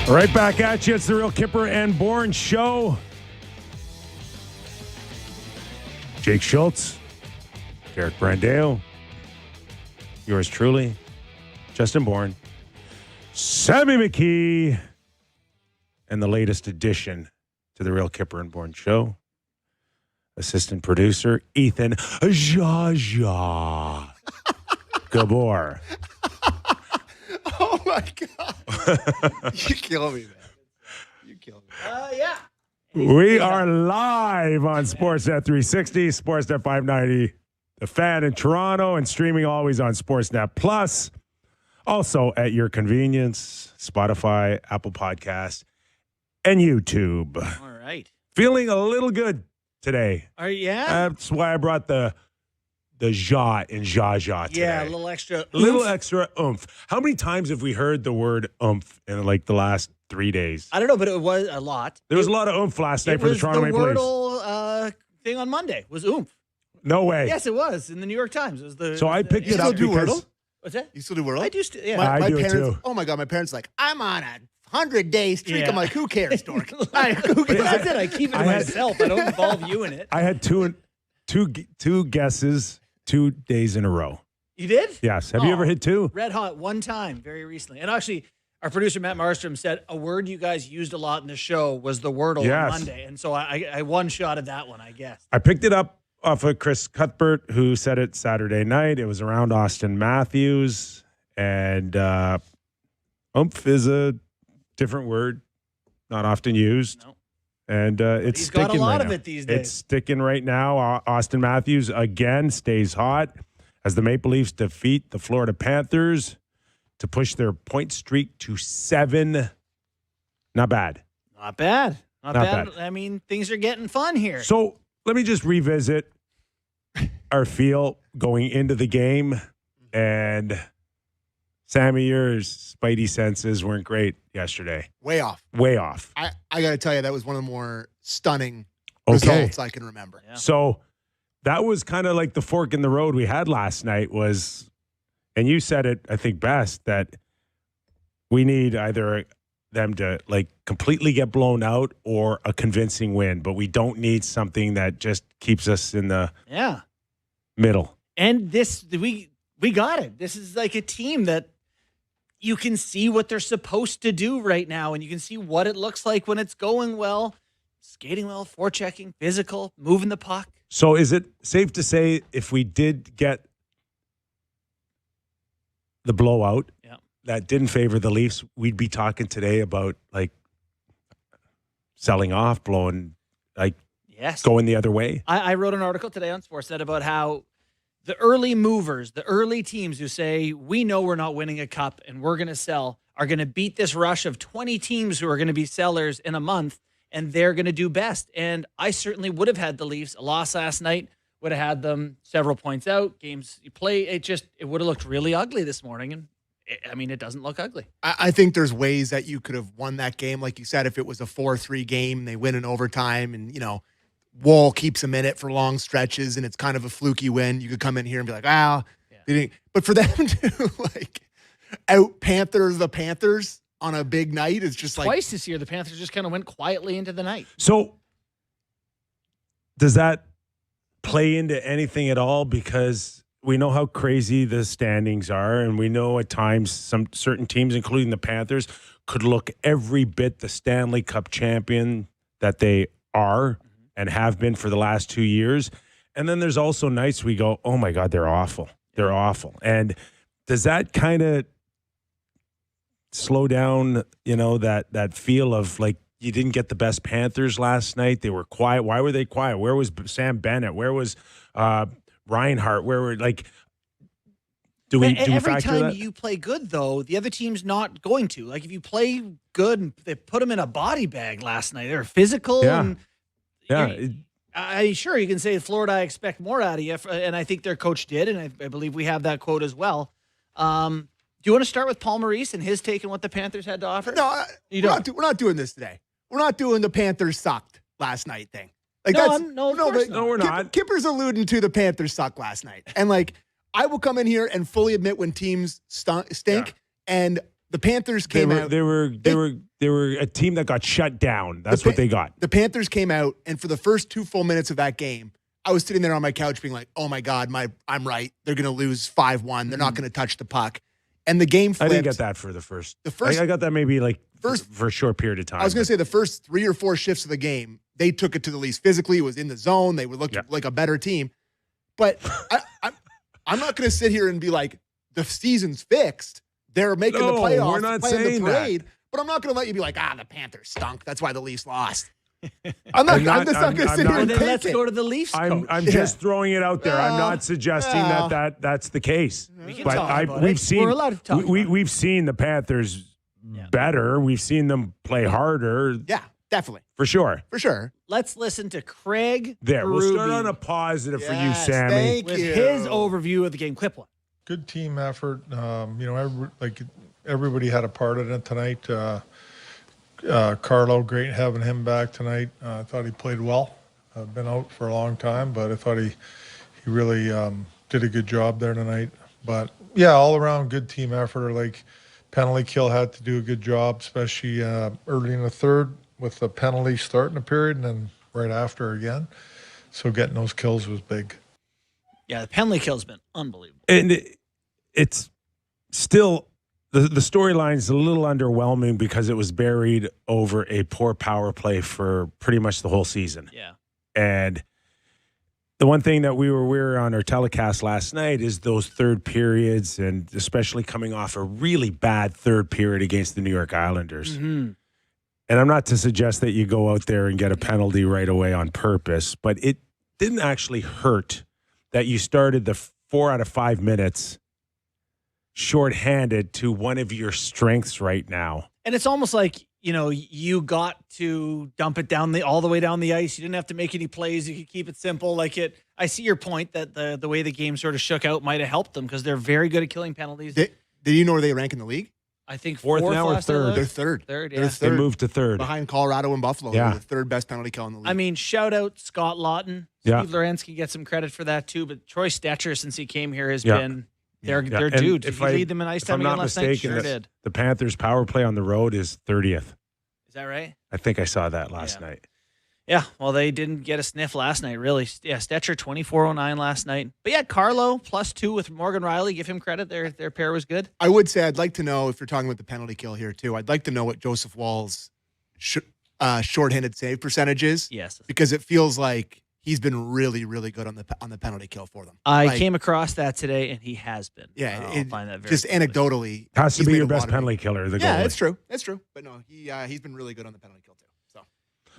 Right back at you. It's the Real Kyper and Bourne Show. Jake Schultz, Derek Brandale, yours truly, Justin Bourne, Sammy McKee, and the latest addition to the Real Kyper and Bourne Show, assistant producer Ethan Jaja Gabor. Oh my God. You kill me, man. You kill me. Yeah. We are live on Sportsnet 360, Sportsnet 590, The Fan in Toronto, and streaming always on Sportsnet Plus. Also at your convenience, Spotify, Apple Podcasts, and YouTube. All right. Feeling a little good today. Yeah? That's why I brought the ja in Jaja today. Yeah, a little extra. A little extra oomph. How many times have we heard the word oomph in like the last 3 days? I don't know, but it was a lot. There was a lot of oomph last night for the Toronto Maple Leafs. The Wordle thing on Monday was oomph. No way. Yes, it was in the New York Times. It was the. So I picked it You up still do because Wordle? What's that? You still do Wordle? I do. Yeah. I do it parents, too. Oh my God, my parents like, I'm on a 100-day streak. Yeah. I'm like, who cares, dork? But that's it. I keep it to myself. I don't involve you in it. I had two guesses 2 days in a row. You did? Yes. Have you ever hit two? Red hot one time very recently. And actually, our producer Matt Marstrom said a word you guys used a lot in the show was the Wordle Yes. on Monday. And so I one shot at that one, I guess. I picked it up off of Chris Cuthbert, who said it Saturday night. It was around Austin Matthews. And oomph is a different word, not often used. No. And it's He's sticking got a lot right of now. it these days. It's sticking right now. Austin Matthews again stays hot as the Maple Leafs defeat the Florida Panthers to push their point streak to 7. Not bad. Not bad. Not Not bad. I mean, things are getting fun here. So let me just revisit our feel going into the game. And Sammy, your spidey senses weren't great yesterday. Way off. Way off. I got to tell you, that was one of the more stunning Okay. results I can remember. Yeah. So that was kind of like the fork in the road we had last night was, and you said it, I think, best, that we need either them to like completely get blown out or a convincing win, but we don't need something that just keeps us in the Yeah. middle. And this, we got it. This is like a team that you can see what they're supposed to do right now, and you can see what it looks like when it's going well, skating well, forechecking, physical, moving the puck. So is it safe to say if we did get the blowout that didn't favor the Leafs, we'd be talking today about like selling off, blowing, like Yes. going the other way? I wrote an article today on Sportsnet about how the early movers, the early teams who say, we know we're not winning a cup and we're going to sell, are going to beat this rush of 20 teams who are going to be sellers in a month, and they're going to do best. And I certainly would have had the Leafs. A loss last night would have had them several points out. Games you play, it would have looked really ugly this morning. And it doesn't look ugly. I think there's ways that you could have won that game. Like you said, if it was a 4-3 game, they win in overtime and, Wall keeps them in it for long stretches and it's kind of a fluky win. You could come in here and be like, they didn't. But for them to out Panthers the Panthers on a big night is just like Twice this year, the Panthers just kind of went quietly into the night. So does that play into anything at all? Because we know how crazy the standings are, and we know at times some certain teams, including the Panthers, could look every bit the Stanley Cup champion that they are and have been for the last 2 years. And then there's also nights we go, oh my God, they're awful. They're awful. And does that kind of slow down, that feel of like you didn't get the best Panthers last night? They were quiet. Why were they quiet? Where was Sam Bennett? Where was Reinhart? Where were do we every factor time that? you play good, though, the other team's not going to. Like if you play good, and they put them in a body bag last night. They were physical. Yeah. And sure you can say Florida, I expect more out of you, and I think their coach did, and I believe we have that quote as well. Do you want to start with Paul Maurice and his take on what the Panthers had to offer? No, we're not doing this today. We're not doing the Panthers sucked last night thing. Like No, that's of course not. No, we're not. Kipper's alluding to the Panthers suck last night, and I will come in here and fully admit when teams stink, and The Panthers came out. They were a team that got shut down. That's what they got. The Panthers came out, and for the first 2 full minutes of that game, I was sitting there on my couch being like, "Oh my God, I'm right. They're going to lose 5-1. They're not going to touch the puck." And the game flipped. I didn't get that for the first. I got that maybe for a short period of time. I was going to say the first 3 or 4 shifts of the game, they took it to the Leafs physically. It was in the zone. They would look like a better team. But I'm not going to sit here and be like, the season's fixed. They're making the playoffs. We're not playing saying the parade. that. But I'm not going to let you be like, the Panthers stunk. That's why the Leafs lost. I'm just not going to sit here and then let's go to the Leafs coach. I'm just throwing it out there. I'm not suggesting that's the case. We can but talk about we've it. seen We're allowed to talk about it. we've seen the Panthers better. We've seen them play harder. Yeah, definitely. For sure. For sure. Let's listen to Craig There. We'll start Berube on a positive for you, Yes, Sammy. thank with you. his overview of the game. Clip one. Good team effort. Everybody had a part in it tonight. Carlo, great having him back tonight. I thought he played well. Been out for a long time, but I thought he really did a good job there tonight. But yeah, all around good team effort. Penalty kill had to do a good job, especially early in the third with the penalty starting the period and then right after again. So getting those kills was big. Yeah, the penalty kill's been unbelievable. And it's still the storyline is a little underwhelming because it was buried over a poor power play for pretty much the whole season. Yeah. And the one thing that we were on our telecast last night is those third periods, and especially coming off a really bad third period against the New York Islanders. Mm-hmm. And I'm not to suggest that you go out there and get a penalty right away on purpose, but it didn't actually hurt that you started the 4 out of 5 minutes shorthanded to one of your strengths right now. And it's almost like, you got to dump it down all the way down the ice. You didn't have to make any plays. You could keep it simple. I see your point that the way the game sort of shook out might have helped them because they're very good at killing penalties. Did you know where they rank in the league? I think Fourth now or last I third? looked. They're third. Third, yeah. They're They third. moved to third. Behind Colorado and Buffalo. Yeah. They're the third best penalty kill in the league. I mean, shout out Scott Lawton. Yeah. Steve Lorenski gets some credit for that too, but Troy Stetcher, since he came here, has Yeah. been their And dude. Did if he lead them in ice if time I'm again not last night? mistaken, Sure did. the Panthers' power play on the road is 30th. Is that right? I think I saw that last Yeah. night. Yeah, well, they didn't get a sniff last night, really. Yeah, Stetcher 24.09 last night. But yeah, Carlo +2 with Morgan Riley. Give him credit. Their pair was good. I would say I'd like to know, if you're talking about the penalty kill here too, I'd like to know what Joseph Wall's shorthanded save percentage is. Yes. Because it feels like he's been really, really good on the penalty kill for them. I came across that today, and he has been. Yeah, I'll find that very just quickly. anecdotally. Has to he's be made your a best lot of penalty killer. The Yeah, goalie. it's true. It's true. But no, he's been really good on the penalty kill too. So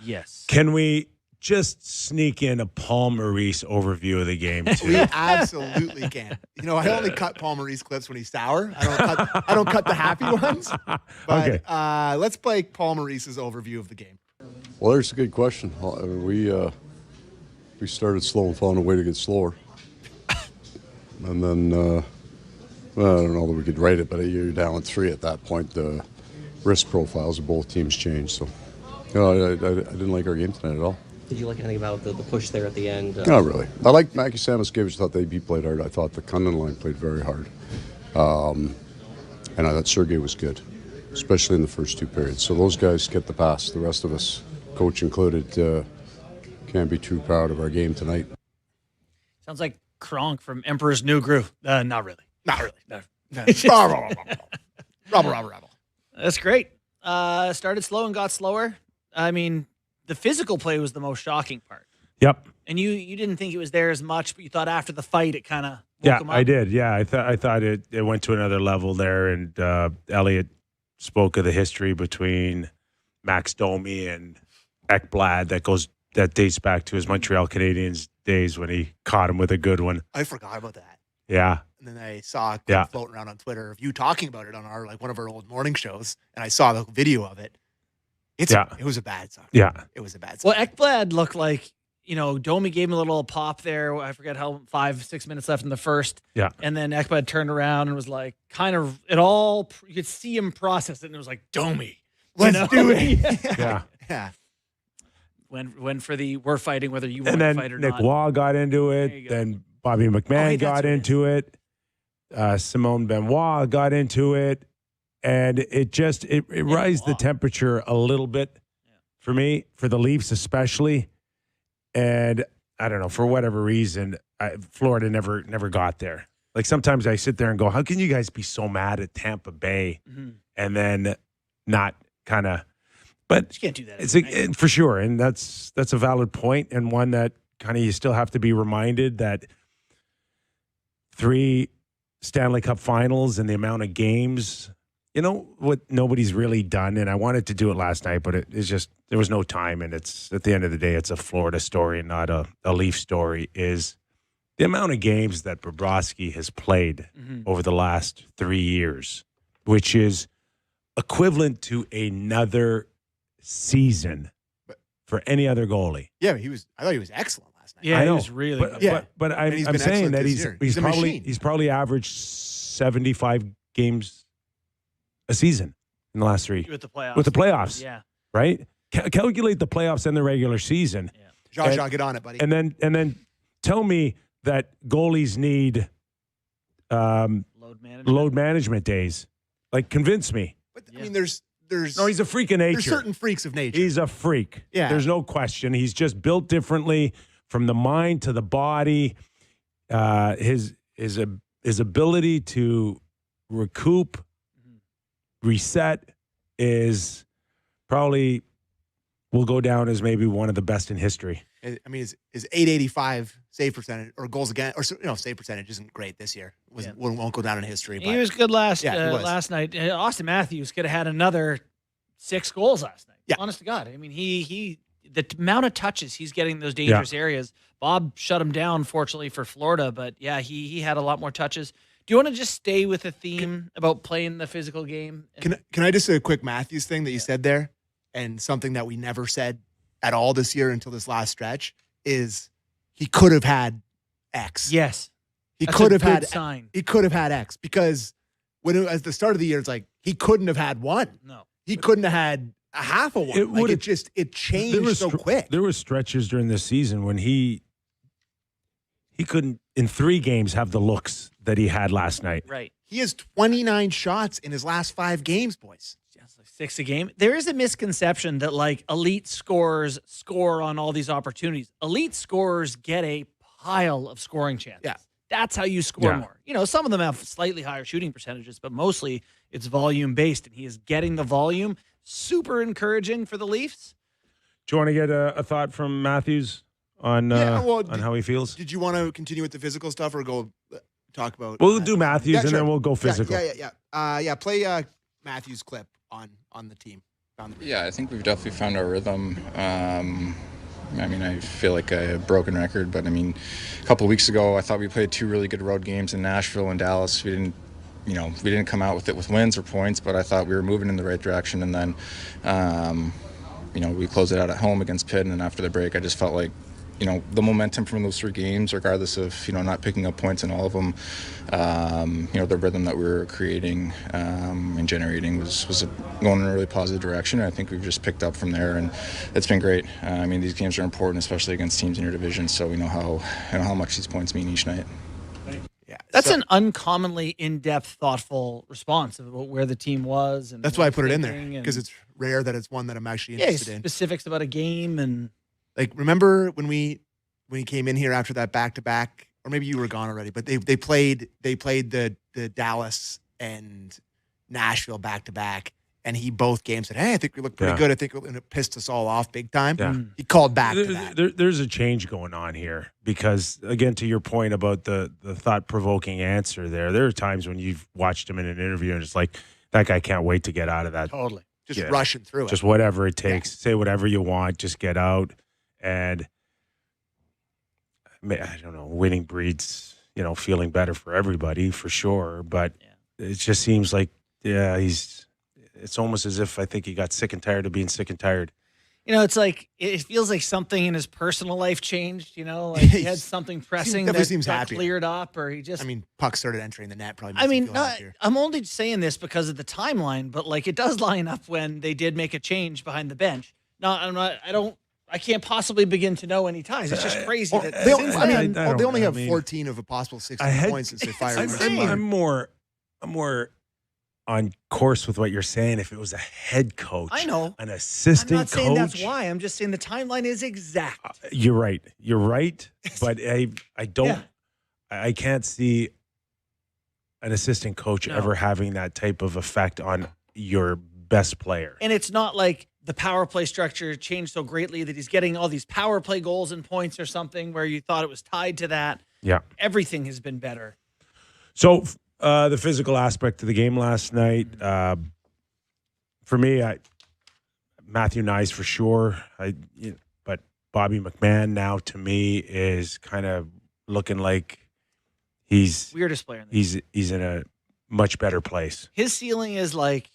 Yes. Can we just sneak in a Paul Maurice overview of the game too? we absolutely can. I only cut Paul Maurice clips when he's sour. I don't cut the happy ones. But Okay. let's play Paul Maurice's overview of the game. Well, there's a good question. We started slow and found a way to get slower. And then, I don't know that we could rate it, but you're down 3 at that point. The risk profiles of both teams changed. So, I didn't like our game tonight at all. Did you like anything about the push there at the end? Not really. I liked Mackie Samuskevich. Thought they played hard. I thought the Cunningham line played very hard. And I thought Sergei was good, especially in the first 2 periods. So those guys get the pass. The rest of us, coach included, can't be too proud of our game tonight. Sounds like Kronk from Emperor's New Groove. Not really. Not really. No. Robble. That's great. Started slow and got slower. I mean, the physical play was the most shocking part. Yep. And you didn't think it was there as much, but you thought after the fight it kind of woke Yeah, him up. I did. Yeah, I thought it went to another level there, and Elliot spoke of the history between Max Domi and Ekblad that dates back to his Montreal Canadiens days when he caught him with a good one. I forgot about that. Yeah. And then I saw a clip floating around on Twitter of you talking about it on one of our old morning shows, and I saw the video of it. It was a bad song. Yeah. It was a bad song. Well, Ekblad looked like, Domi gave him a little pop there. I forget how 5-6 minutes left in the first. Yeah. And then Ekblad turned around and was like, kind of, you could see him process it, and it was like, Domi. Let's do it. Yeah. Yeah. When for the we're fighting whether you want And to then fight or Nick not. Waugh got into There it. you go. Then Bobby McMahon that's got what it into it. Simone Benoit got into it. And it raised the temperature a little bit for me, for the Leafs especially. And I don't know, for whatever reason, Florida never got there. Like sometimes I sit there and go, how can you guys be so mad at Tampa Bay and then not kind of, but you can't do that. It's for sure. And that's a valid point, and one that kind of you still have to be reminded that 3 Stanley Cup finals and the amount of games, you know what nobody's really done. And I wanted to do it last night, but it's just, there was no time. And it's, at the end of the day, it's a Florida story and not a Leaf story, is the amount of games that Bobrovsky has played over the last 3 years, which is equivalent to another season for any other goalie. Yeah, I thought he was excellent last night. Yeah, I know, he was really but, good. but I'm been saying that excellent this year. he's probably averaged 75 games a season in the last 3 with the playoffs. With the playoffs, Yeah. right? Calculate the playoffs and the regular season. Yeah. Jaw, get on it, buddy. And then tell me that goalies need load management days. Like, convince me. But I mean, there's No, he's a freak of nature. There's certain freaks of nature. He's a freak. Yeah. There's no question. He's just built differently from the mind to the body. His ability to recoup, reset is probably will go down as maybe one of the best in history. I mean, his 885 save percentage or goals against, or save percentage isn't great this year. Won't go down in history. But He was good last night. Austin Matthews could have had another 6 goals last night. Yeah. Honest to God. I mean, the amount of touches he's getting in those dangerous areas. Bob shut him down, fortunately, for Florida. But, yeah, he had a lot more touches. Do you want to just stay with the theme about playing the physical game? Can I just say a quick Matthews thing that you said there, and something that we never said at all this year until this last stretch, is he could have had X. Yes. He That's could a have good had sign. He could have had X, because at the start of the year, it's like he couldn't have had 1. No. He couldn't have had a half of 1. It changed so quick. There were stretches during this season when he couldn't, in 3 games, have the looks that he had last night. Right. He has 29 shots in his last 5 games, boys. Just like 6 a game. There is a misconception that like elite scorers score on all these opportunities. Elite scorers get a pile of scoring chances. Yeah. That's how you score Yeah. more. You know, some of them have slightly higher shooting percentages, but mostly it's volume based, and he is getting the volume. Super encouraging for the Leafs. Do you want to get a thought from Matthews on how he feels? Did you want to continue with the physical stuff or go talk about? We'll do Matthews, and sure. then we'll go physical. Yeah. Play Matthews clip on the team. Yeah, I think we've definitely found our rhythm. I mean, I feel like a broken record, but I mean, a couple of weeks ago, I thought we played 2 really good road games in Nashville and Dallas. We didn't come out with it with wins or points, but I thought we were moving in the right direction. And then, we closed it out at home against Pitt, and then after the break, I just felt like, the momentum from those 3 games, regardless of, not picking up points in all of them, the rhythm that we were creating and generating was going in a really positive direction. I think we've just picked up from there, and it's been great. I mean, these games are important, especially against teams in your division, so we know how much these points mean each night. Yeah, That's an uncommonly in-depth, thoughtful response about where the team was. And that's why I put it in there, because it's rare that it's one that I'm actually interested in. Specifics about a game. And like, remember when he came in here after that back-to-back, or maybe you were gone already, but they played the Dallas and Nashville back-to-back, and he both games said, "Hey, I think we look pretty good. I think," and it pissed us all off big time. Yeah. He called back to that. There's a change going on here because, again, to your point about the thought-provoking answer there are times when you've watched him in an interview and it's like, that guy can't wait to get out of that. totally. Just rushing through it. Just whatever it takes. Say whatever you want. Just get out. And I don't know, winning breeds, feeling better for everybody for sure. But it just seems like, it's almost as if I think he got sick and tired of being sick and tired. It's like, it feels like something in his personal life changed, like he had something pressing that seems got happy. cleared up, or he just... I mean, puck started entering the net. Probably makes him feel happier. I'm only saying this because of the timeline, but like it does line up when they did make a change behind the bench. No, I can't possibly begin to know any ties. It's just crazy that they only have 14 of a possible 16 points since they fired him. I'm more on course with what you're saying if it was a head coach. I know. An I'm assistant not saying coach. that's why. I'm just saying the timeline is exact. You're right. You're right. But I don't. Yeah. I can't see an assistant coach No. ever having that type of effect on your best player. And it's not like the power play structure changed so greatly that he's getting all these power play goals and points or something where you thought it was tied to that. Yeah. Everything has been better. So the physical aspect of the game last night, for me, Matthew Nyes for sure. But Bobby McMahon now to me is kind of looking like he's Weirdest player in the he's in a much better place. His ceiling is like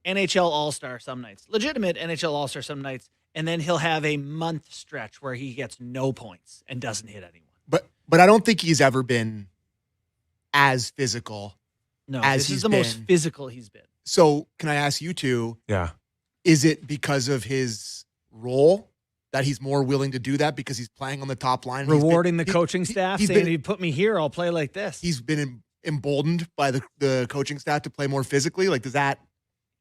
NHL All-Star some nights, legitimate NHL All-Star some nights, and then he'll have a month stretch where he gets no points and doesn't hit anyone. But I don't think he's ever been as physical. No, As this he's is the most been. physical he's been. So can I ask you two, Yeah. is it because of his role that he's more willing to do that because he's playing on the top line? Rewarding the coaching staff, he's saying, been- if you put me here, I'll play like this. He's been emboldened by the coaching staff to play more physically. Like, does that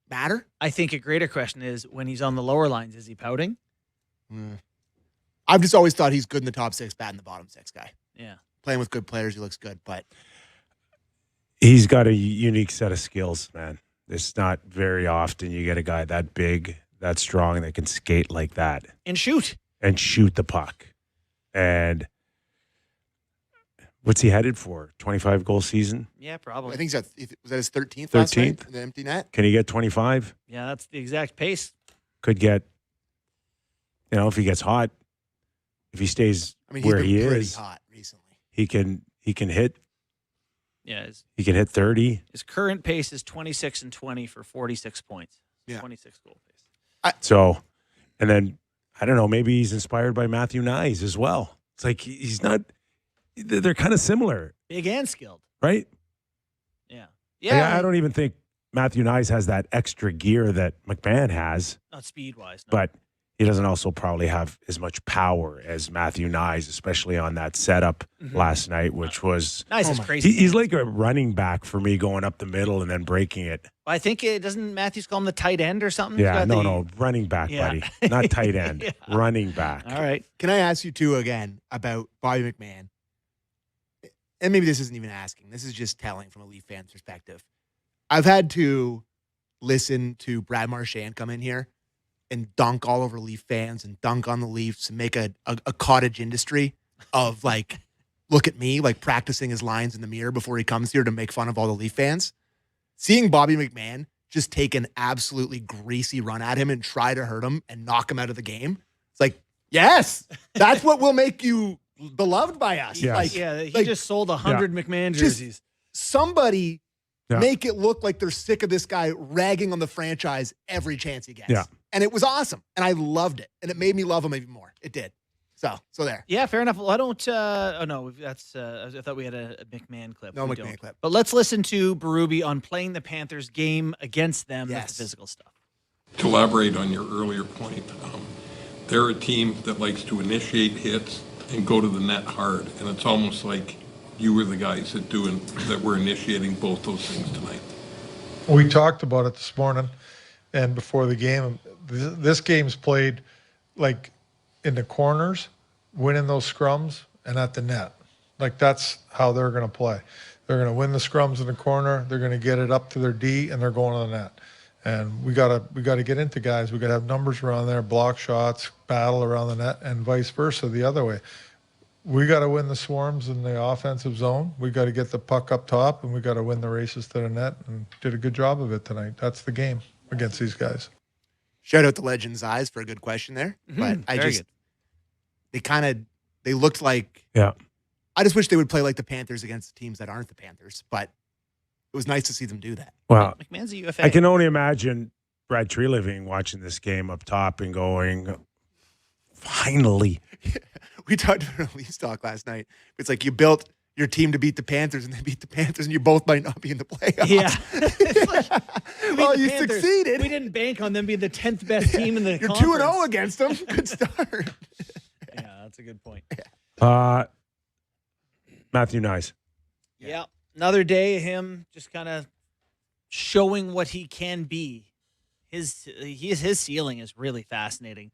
matter? I think a greater question is when he's on the lower lines, is he pouting? I've just always thought he's good in the top six, bad in the bottom six guy. Yeah. Playing with good players, he looks good. But He's got a unique set of skills, man. It's not very often you get a guy that big, that strong, that can skate like that And shoot. and shoot the puck. And what's he headed for? 25 goal season? Yeah, probably. I think was that his 13th last night? 13th? The empty net? Can he get 25? Yeah, that's the exact pace. Could get, if he gets hot, if he stays I mean, he's where been he pretty is, hot recently. he can hit Yeah, 30. his current pace is 26 and 20 for 46 points. Yeah. 26 goal pace. So, and then I don't know, maybe he's inspired by Matthew Nyes as well. It's like he's not. They're kind of similar, Big and skilled. right? Yeah. I don't even think Matthew Nyes has that extra gear that McMahon has, Not speed-wise. No. but he doesn't also probably have as much power as Matthew Nyes, especially on that setup last night, which was Nice is crazy. he's like a running back for me, going up the middle and then breaking it. I think it doesn't Matthews call him the tight end or something? He's Yeah, got no, running back, Yeah. buddy, not tight end, Yeah. running back. All right. Can I ask you two again about Bobby McMahon? And maybe this isn't even asking. This is just telling from a Leaf fan's perspective. I've had to listen to Brad Marchand come in here and dunk all over Leaf fans and dunk on the Leafs and make a cottage industry of like, look at me, like practicing his lines in the mirror before he comes here to make fun of all the Leaf fans. Seeing Bobby McMahon just take an absolutely greasy run at him and try to hurt him and knock him out of the game. It's like, yes, that's what will make you beloved by us. Yes. Like, He just sold 100 McMahon just- jerseys. somebody Yeah. make it look like they're sick of this guy ragging on the franchise every chance he gets. Yeah. And it was awesome. And I loved it. And it made me love him even more. It did. So there. Yeah, fair enough. Well, I don't. Oh no, that's. I thought we had a McMahon clip. No We McMahon don't. clip. But let's listen to Berube on playing the Panthers game against them. Yes. That's the physical stuff. To elaborate on your earlier point, they're a team that likes to initiate hits and go to the net hard, and it's almost like you were the guys that were initiating both those things tonight. We talked about it this morning and before the game. This game's played like in the corners, winning those scrums, and at the net. Like that's how they're going to play. They're going to win the scrums in the corner. They're going to get it up to their D, and they're going to the net. And we gotta get into guys. We gotta have numbers around there, block shots, battle around the net, and vice versa the other way. We got to win the swarms in the offensive zone. We got to get the puck up top, and we got to win the races to the net. And did a good job of it tonight. That's the game against these guys. Shout out to Legends Eyes for a good question there. But I Very just, good. they looked like, Yeah. I just wish they would play like the Panthers against teams that aren't the Panthers. But it was nice to see them do that. Well, McMahon's a UFA. I can only imagine Brad Treliving watching this game up top and going, finally. We talked about Leafs talk last night. It's like you built your team to beat the Panthers, and they beat the Panthers, and you both might not be in the playoffs. Yeah. It's like, we beat well, the you Panthers. succeeded. We didn't bank on them being the 10th best team in the You're conference. 2-0 against them. Good start. Yeah, that's a good point. Matthew Nyes. Yeah. Another day of him just kind of showing what he can be. His ceiling is really fascinating.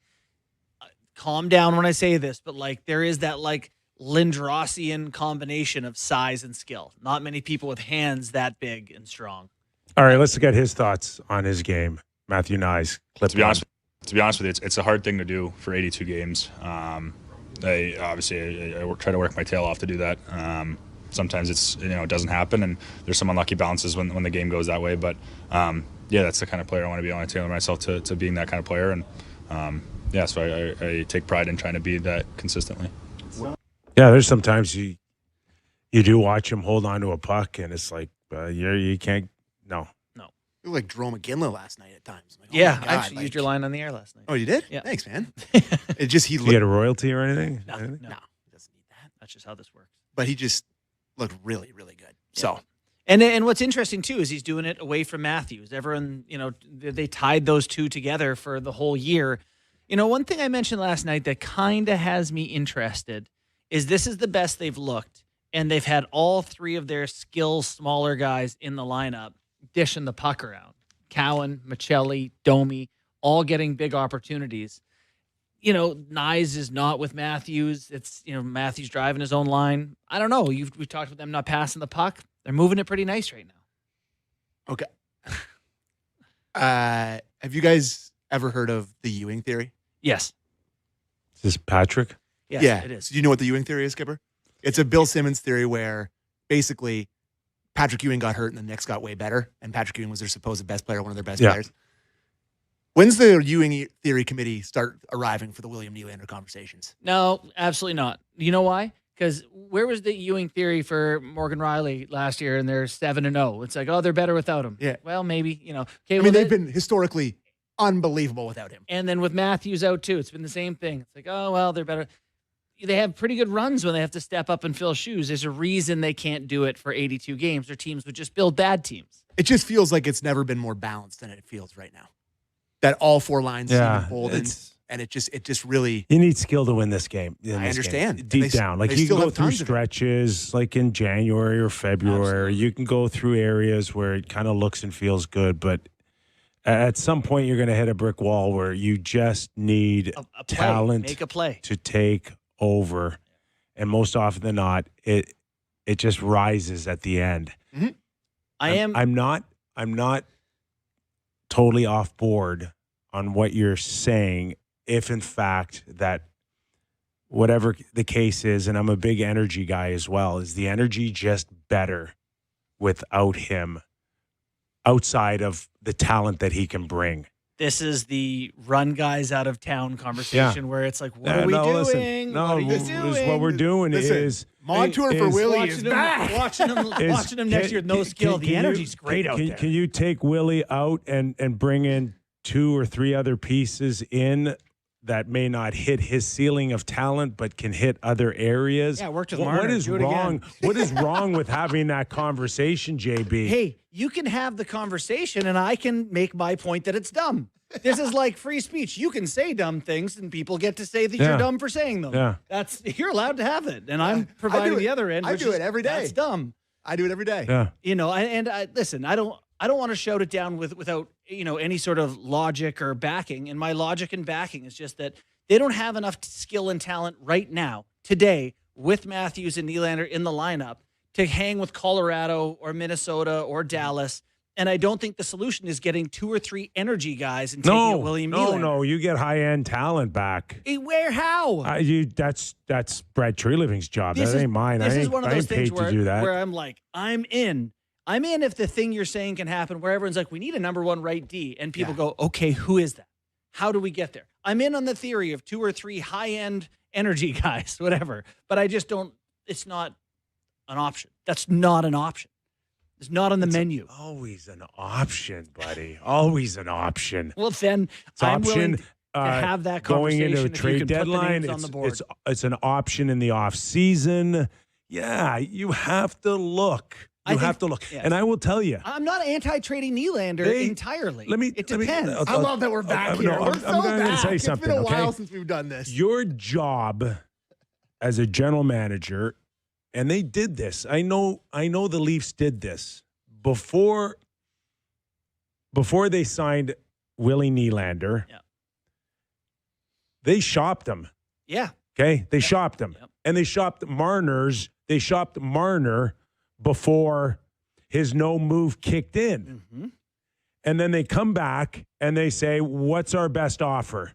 Calm down when I say this, but like there is that like Lindrosian combination of size and skill. Not many people with hands that big and strong. All right, let's get his thoughts on his game. Matthew Nyes. To be honest with you, it's a hard thing to do for 82 games. I try to work my tail off to do that. Sometimes it doesn't happen, and there's some unlucky bounces when the game goes that way. But that's the kind of player I want to be. I want to tailor myself to being that kind of player, and so I take pride in trying to be that consistently. Yeah, there's sometimes you do watch him hold on to a puck, and it's like you can't. No. You look like Jerome McGinley last night at times. Like, I actually used your line on the air last night. Oh, you did? Yeah. Thanks, man. It just Did you get a royalty or anything? No, he doesn't need that. That's just how this works. But he just looked really, really good. Yeah. So, and what's interesting too is he's doing it away from Matthews. Everyone, they tied those two together for the whole year. One thing I mentioned last night that kind of has me interested is this is the best they've looked, and they've had all three of their skill smaller guys in the lineup dishing the puck around. Cowan, Michelli, Domi, all getting big opportunities. Nyes is not with Matthews. It's, Matthews driving his own line. I don't know. We talked about them not passing the puck. They're moving it pretty nice right now. okay. Have you guys ever heard of the Ewing theory? Yes. Is this Patrick? Yes, yeah. it is. So do you know what the Ewing theory is, Skipper? It's a Bill Simmons theory where basically Patrick Ewing got hurt and the Knicks got way better, and Patrick Ewing was their supposed best player, one of their best players. When's the Ewing theory committee start arriving for the William Nylander conversations? No, absolutely not. You know why? Because where was the Ewing theory for Morgan Riley last year? And they're 7-0. It's like, they're better without him. Yeah. Well, maybe, Okay. They've been historically unbelievable without him. And then with Matthews out too, it's been the same thing. It's like, they're better. They have pretty good runs when they have to step up and fill shoes. There's a reason they can't do it for 82 games, or teams would just build bad teams. It just feels like it's never been more balanced than it feels right now. That all four lines seem emboldened, and it just really. You need skill to win this game. I understand. Deep down. Like you can go through stretches like in January or February. Absolutely. You can go through areas where it kind of looks and feels good, but at some point you're going to hit a brick wall where you just need a play. talent Make a play to take over. And most often than not, it just rises at the end. Mm-hmm. I'm not totally off board on what you're saying if in fact that whatever the case is, and I'm a big energy guy as well, is the energy just better without him outside of the talent that he can bring? This is the run guys out of town conversation where it's like, what are we doing? Listen, what are you doing? What we're doing is Montour for Willie is back. Watching him next year with no skill. The energy's great out there. Can you take Willie out and bring in 2 or 3 other pieces in that may not hit his ceiling of talent, but can hit other areas? Yeah, worked with What Marner. is wrong? What is wrong with having that conversation, JB? Hey, you can have the conversation, and I can make my point that it's dumb. This is like free speech. You can say dumb things, and people get to say that you're dumb for saying them. Yeah. You're allowed to have it, and I'm providing the other end. I do it every day. That's dumb. I do it every day. Yeah. Listen. I don't want to shout it down without any sort of logic or backing. And my logic and backing is just that they don't have enough skill and talent right now, today, with Matthews and Nylander in the lineup to hang with Colorado or Minnesota or Dallas. And I don't think the solution is getting 2 or 3 energy guys and taking a William Nylander. No, you get high-end talent back. How? That's Brad Treliving's job. That ain't mine. This is I one of those ain't paid things to do that. where I'm like, I'm in if the thing you're saying can happen, where everyone's like, we need a number 1 right D. And people go, okay, who is that? How do we get there? I'm in on the theory of 2 or 3 high-end energy guys, whatever. But I just don't, it's not an option. That's not an option. It's not on the menu. Always an option, buddy. Always an option. Well, then I'm willing to have that going conversation into a trade deadline. on the board. It's an option in the off season. Yeah, you have to look. You have to look. Yes. And I will tell you, I'm not anti-trading Nylander entirely. It depends. I love that we're back here. We're so going back. to say something. It's been a while since we've done this. Your job as a general manager, and they did this. I know the Leafs did this before before they signed Willie Nylander, they shopped him. Yeah. Okay? They shopped him. Yep. And they shopped Marner's. They shopped Marner before his no move kicked in. Mm-hmm. And then they come back and they say, what's our best offer?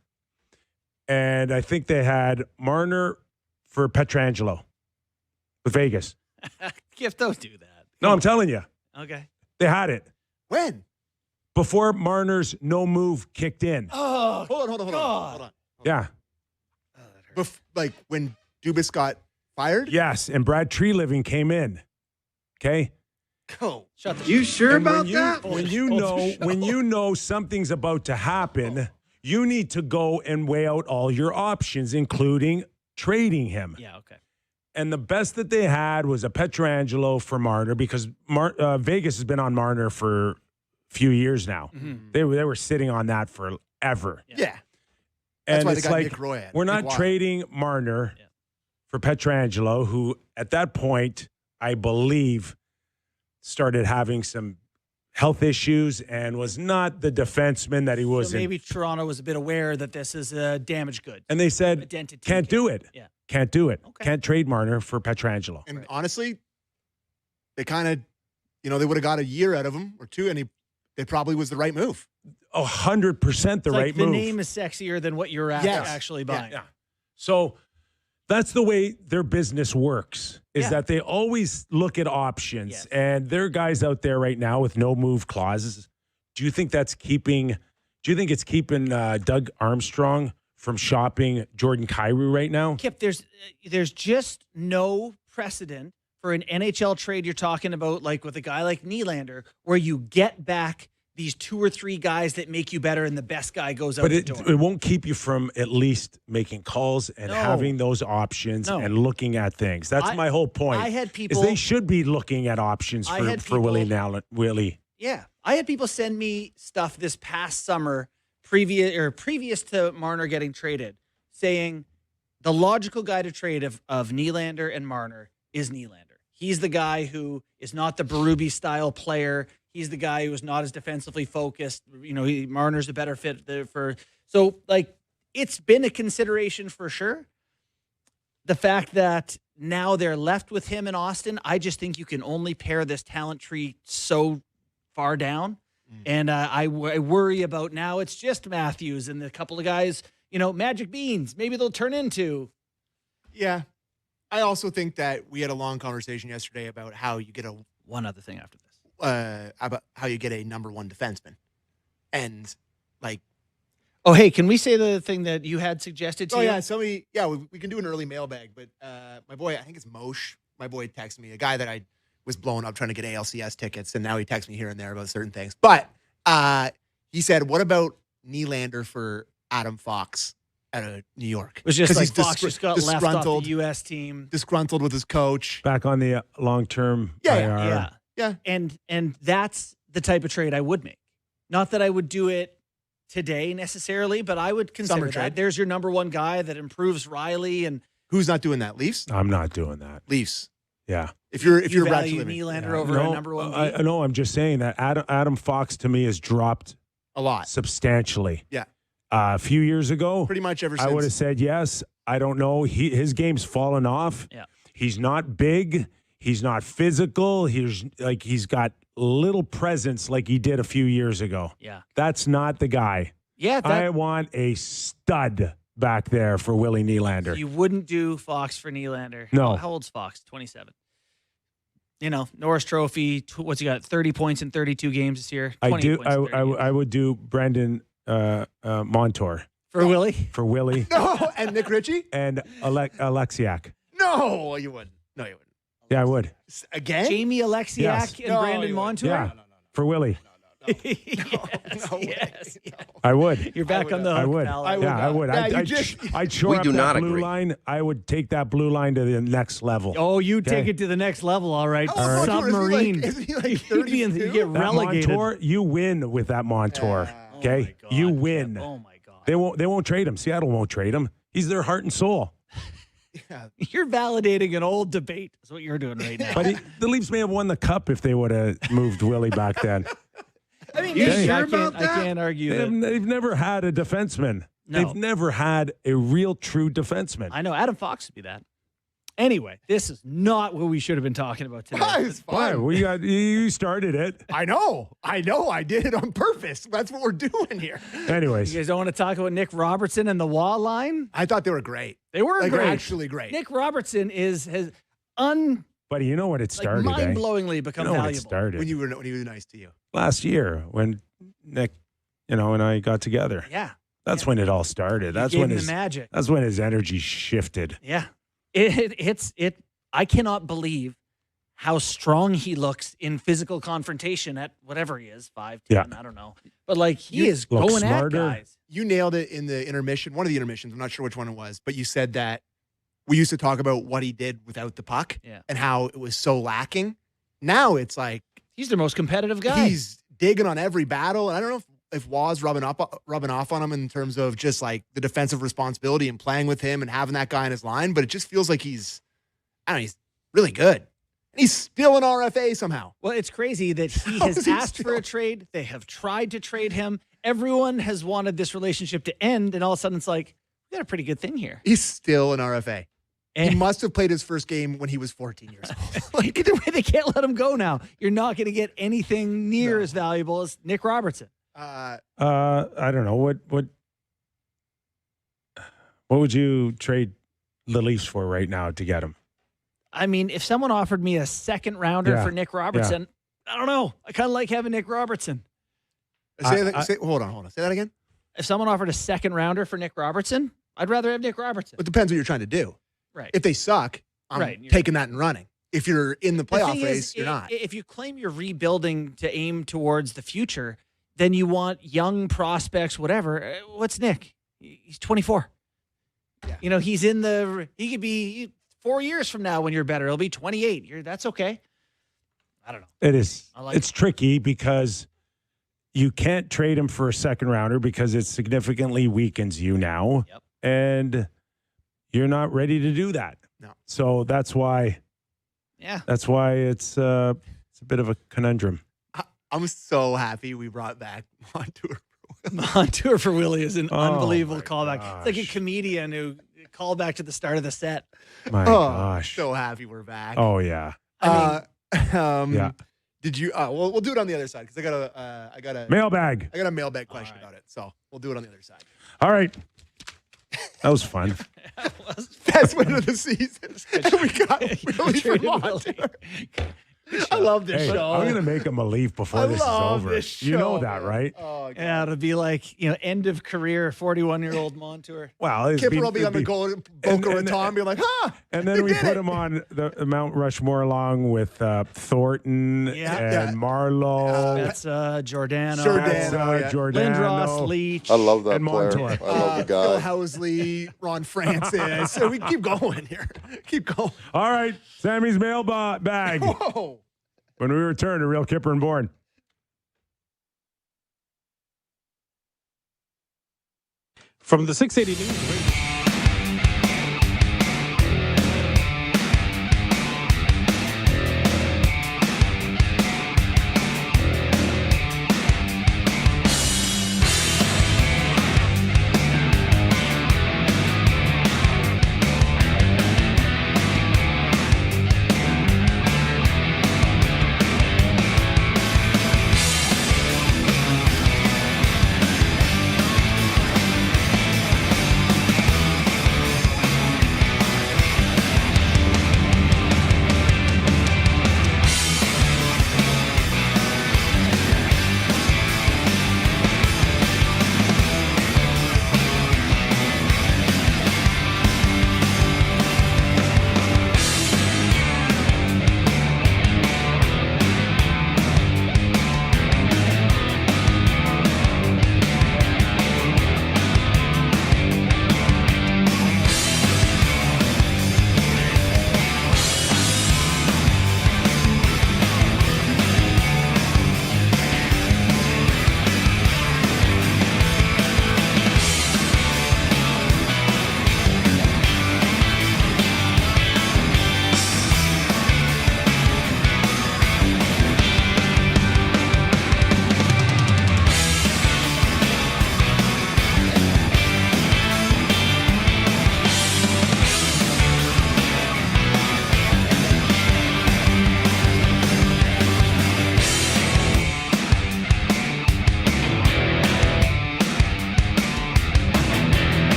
And I think they had Marner for Pietrangelo with Vegas. Gift, don't do that. No, I'm telling you. Okay. They had it. When? Before Marner's no move kicked in. Oh, Hold on. Yeah. Like when Dubas got fired? Yes. And Brad Treliving came in. Okay. Go. shut the You sure And about that? When you know something's about to happen, you need to go and weigh out all your options, including trading him. Yeah, okay. And the best that they had was a Pietrangelo for Marner because Vegas has been on Marner for a few years now. Mm-hmm. They were sitting on that forever. Yeah. And That's why they it's got like, Nick Roy at- we're not Nick Roy. trading Marner for Pietrangelo, who at that point, I believe, started having some health issues and was not the defenseman that he was. So maybe Toronto was a bit aware that this is a damaged good. And they said, Identity can't do it. Yeah. Can't do it. Okay. Can't trade Marner for Pietrangelo. And honestly, they kind of, they would have got a year out of him or two, and it probably was the right move. 100% the It's right like move. the name is sexier than what you're Yes. actually buying. Yeah. So that's the way their business works, is that they always look at options. Yes. And there are guys out there right now with no move clauses. Do you think it's keeping Doug Armstrong from shopping Jordan Kyrou right now? Kip, there's just no precedent for an NHL trade you're talking about, like with a guy like Nylander, where you get back these 2 or 3 guys that make you better and the best guy goes out But the it door. won't keep you from at least making calls and No. having those options No. and looking at things. That's my whole point. I had people- is they should be looking at options I had for Willie people- now. Willie. Yeah. I had people send me stuff this past summer, previous to Marner getting traded, saying the logical guy to trade of Nylander and Marner is Nylander. He's the guy who is not the Berube style player. He's the guy who is not as defensively focused. Marner's a better fit so it's been a consideration for sure. The fact that now they're left with him in Austin, I just think you can only pair this talent tree so far down. And I worry about now it's just Matthews and a couple of guys, magic beans. Maybe they'll turn into. Yeah. I also think that we had a long conversation yesterday about how you get One other thing after this. about how you get a number 1 defenseman. And Oh, hey, can we say the thing that you had suggested to you? we can do an early mailbag, but my boy, I think it's Moshe, my boy texted me, a guy that I was blowing up trying to get ALCS tickets, and now he texts me here and there about certain things. But he said, what about Nylander for Adam Fox out of New York? It was just 'Cause like he's Fox just got left off disgruntled. the U.S. team. Disgruntled with his coach. Back on the long-term Yeah, IR. Yeah. And that's the type of trade I would make. Not that I would do it today necessarily, but I would consider Summer that. trade. There's your number 1 guy that improves Riley, and Who's not doing that? Leafs? I'm not doing that. Leafs. Yeah. If you're you Brad value Treliving. Nylander over a number 1 I know. I'm just saying that Adam Fox to me has dropped A lot. substantially. Yeah. A few years ago, Pretty much ever since. I would have said yes. I don't know. His game's fallen off. Yeah. He's not big. He's not physical. He's got little presence like he did a few years ago. Yeah. That's not the guy. Yeah, I want a stud back there for Willie Nylander. you wouldn't do Fox for Nylander. No. How old's Fox? 27. Norris Trophy. What's he got? 30 points in 32 games this year. I 20 do. points in 30 games. I would do Brendan Montour For Willie? for Willie No, and Nick Ritchie? and Alexiak. No, you wouldn't. No, you wouldn't. Yeah, I would. Again? Jamie Alexiak Yes. and No, Brandon you wouldn't. Montour? Yeah, for Willie. yes, No way. yes, yes. I would. You're back on the hook, I would. pal. I would Yeah, I not. would. Yeah, I'd shore We up do that not blue agree. line. I would take that blue line to the next level. Oh, you take Okay. it to the next level, all right. How old Montour? Submarine. Isn't he like You'd be in- 32? you get That relegated. Montour, you win with that Montour. Oh Okay, my God, you Kip. win. Oh my God. They won't trade him. Seattle won't trade him. He's their heart and soul. You're validating an old debate. That's what you're doing right now. But the Leafs may have won the cup if they would have moved Willie back then. I mean, You Hey, sure I about can't, I that? can't argue that. They've never had a defenseman. No. They've never had a real true defenseman. I know Adam Fox would be that. Anyway, this is not what we should have been talking about today. It's Why? fine. You started it. I know. I did it on purpose. That's what we're doing here. Anyways, You guys don't want to talk about Nick Robertson and the wall line? I thought they were great. They were Like, great. actually great. Nick Robertson has buddy, you know when it started, mind-blowingly eh? become You know when it valuable. started when you were nice to you. last year when Nick, and I got together. Yeah. That's when it all started. That's Gave when him his the magic. That's when his energy shifted. Yeah. It. I cannot believe how strong he looks in physical confrontation at whatever he is, 5'10", Yeah. I don't know. But like he is looks going smarter. at guys. You nailed it in the intermission, one of the intermissions. I'm not sure which one it was, but you said that we used to talk about what he did without the puck Yeah. and how it was so lacking. Now it's like He's their most competitive guy. he's digging on every battle. And I don't know if Waz rubbing off on him in terms of just like the defensive responsibility and playing with him and having that guy in his line, but it just feels like he's really good. And he's still an RFA somehow. Well, it's crazy that he How has is he asked for a trade. They have tried to trade him. Everyone has wanted this relationship to end, and all of a sudden it's like, we got a pretty good thing here. He's still an RFA. He And must have played his first game when he was 14 years old. either way, they can't let him go now. You're not going to get anything near as valuable as Nick Robertson. Uh, I don't know what would you trade the Leafs for right now to get him? I mean, if someone offered me a second rounder Yeah. for Nick Robertson, I don't know. I kind of like having Nick Robertson. hold on. Say that again. If someone offered a second rounder for Nick Robertson, I'd rather have Nick Robertson. It depends what you're trying to do. Right. If they suck, I'm Right. taking that and running. If you're in the The playoff thing race, is, you're not. If you claim you're rebuilding to aim towards the future, then you want young prospects, whatever. What's Nick? He's 24. Yeah. He could be 4 years from now when you're better. He'll be 28. That's okay. I don't know. It is. I like It's tricky because you can't trade him for a second rounder because it significantly weakens you now. Yep. And you're not ready to do that. No. So that's why Yeah. it's a bit of a conundrum. I'm so happy we brought back Montour. On tour for Willie is an Oh, unbelievable my callback. It's like a gosh. comedian who called back to the start of the set. My gosh. So happy we're back. Oh yeah. Yeah. Did you? We'll do it on the other side because I got a Mailbag. mailbag question about it. So we'll do it on the other side. All right. That was fun. Best win of the season. we got Willie Traded from Willie. Montour. I love this Hey, show. I'm gonna make him a Leaf before this is over. This You know show, that, man. right? Oh, God. Yeah, it'll be like, end of career, 41-year-old Montour. Well, it's Kipper will be on the goal, Boca Raton, be like, huh? And then they we did put it. him on the Mount Rushmore along with Thornton Yeah. and Yeah. Marlowe. That's Giordano. Giordano. That's, yeah. Giordano. Lindros, Leach. I love that And player. Montour. I love the Phil guy. Housley, Ron Francis. So we keep going here. Keep going. All right, Sammy's mailbag. Whoa. When we return to Real Kyper and Bourne. From the 680 News Radio.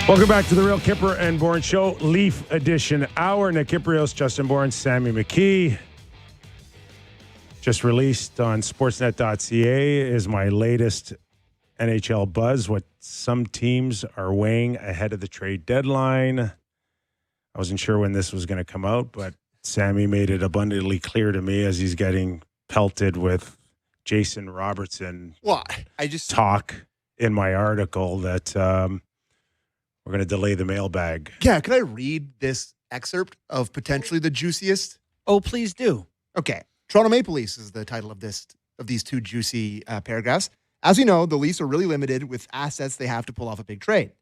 Welcome back to the Real Kyper and Bourne Show, Leaf Edition Hour. Nick Kypreos, Justin Bourne, Sammy McKee. Just released on Sportsnet.ca is my latest NHL buzz, what some teams are weighing ahead of the trade deadline. I wasn't sure when this was going to come out, but Sammy made it abundantly clear to me as he's getting pelted with Jason Robertson talk in my article that we're going to delay the mailbag. Yeah, can I read this excerpt of potentially the juiciest? Oh, please do. Okay. Toronto Maple Leafs is the title of these two juicy paragraphs. As we know, the Leafs are really limited with assets they have to pull off a big trade.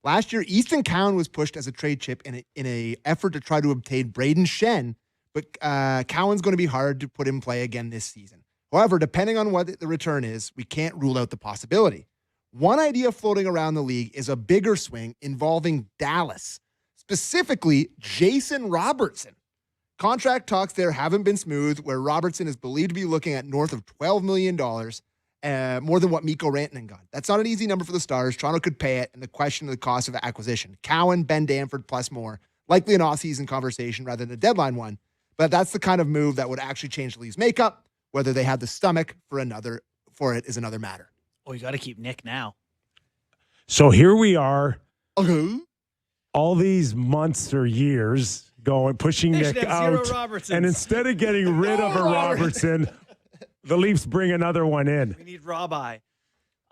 Last year, Easton Cowan was pushed as a trade chip in a effort to try to obtain Braden Shen, but Cowan's going to be hard to put in play again this season. However, depending on what the return is, we can't rule out the possibility. One idea floating around the league is a bigger swing involving Dallas, specifically Jason Robertson. Contract talks there haven't been smooth, where Robertson is believed to be looking at north of $12 million, more than what Mikko Rantanen got. That's not an easy number for the Stars. Toronto could pay it, and the question of the cost of acquisition. Cowan, Ben Danford, plus more. Likely an off-season conversation rather than a deadline one, but that's the kind of move that would actually change the Leafs' makeup. Whether they have the stomach for it is another matter. Oh, you got to keep Nick now. So here we are, Okay. all these months or years pushing They Nick should have out. 0 Robertsons. And instead of getting rid of a Robertson, the Leafs bring another one in. We need Rob-Eye.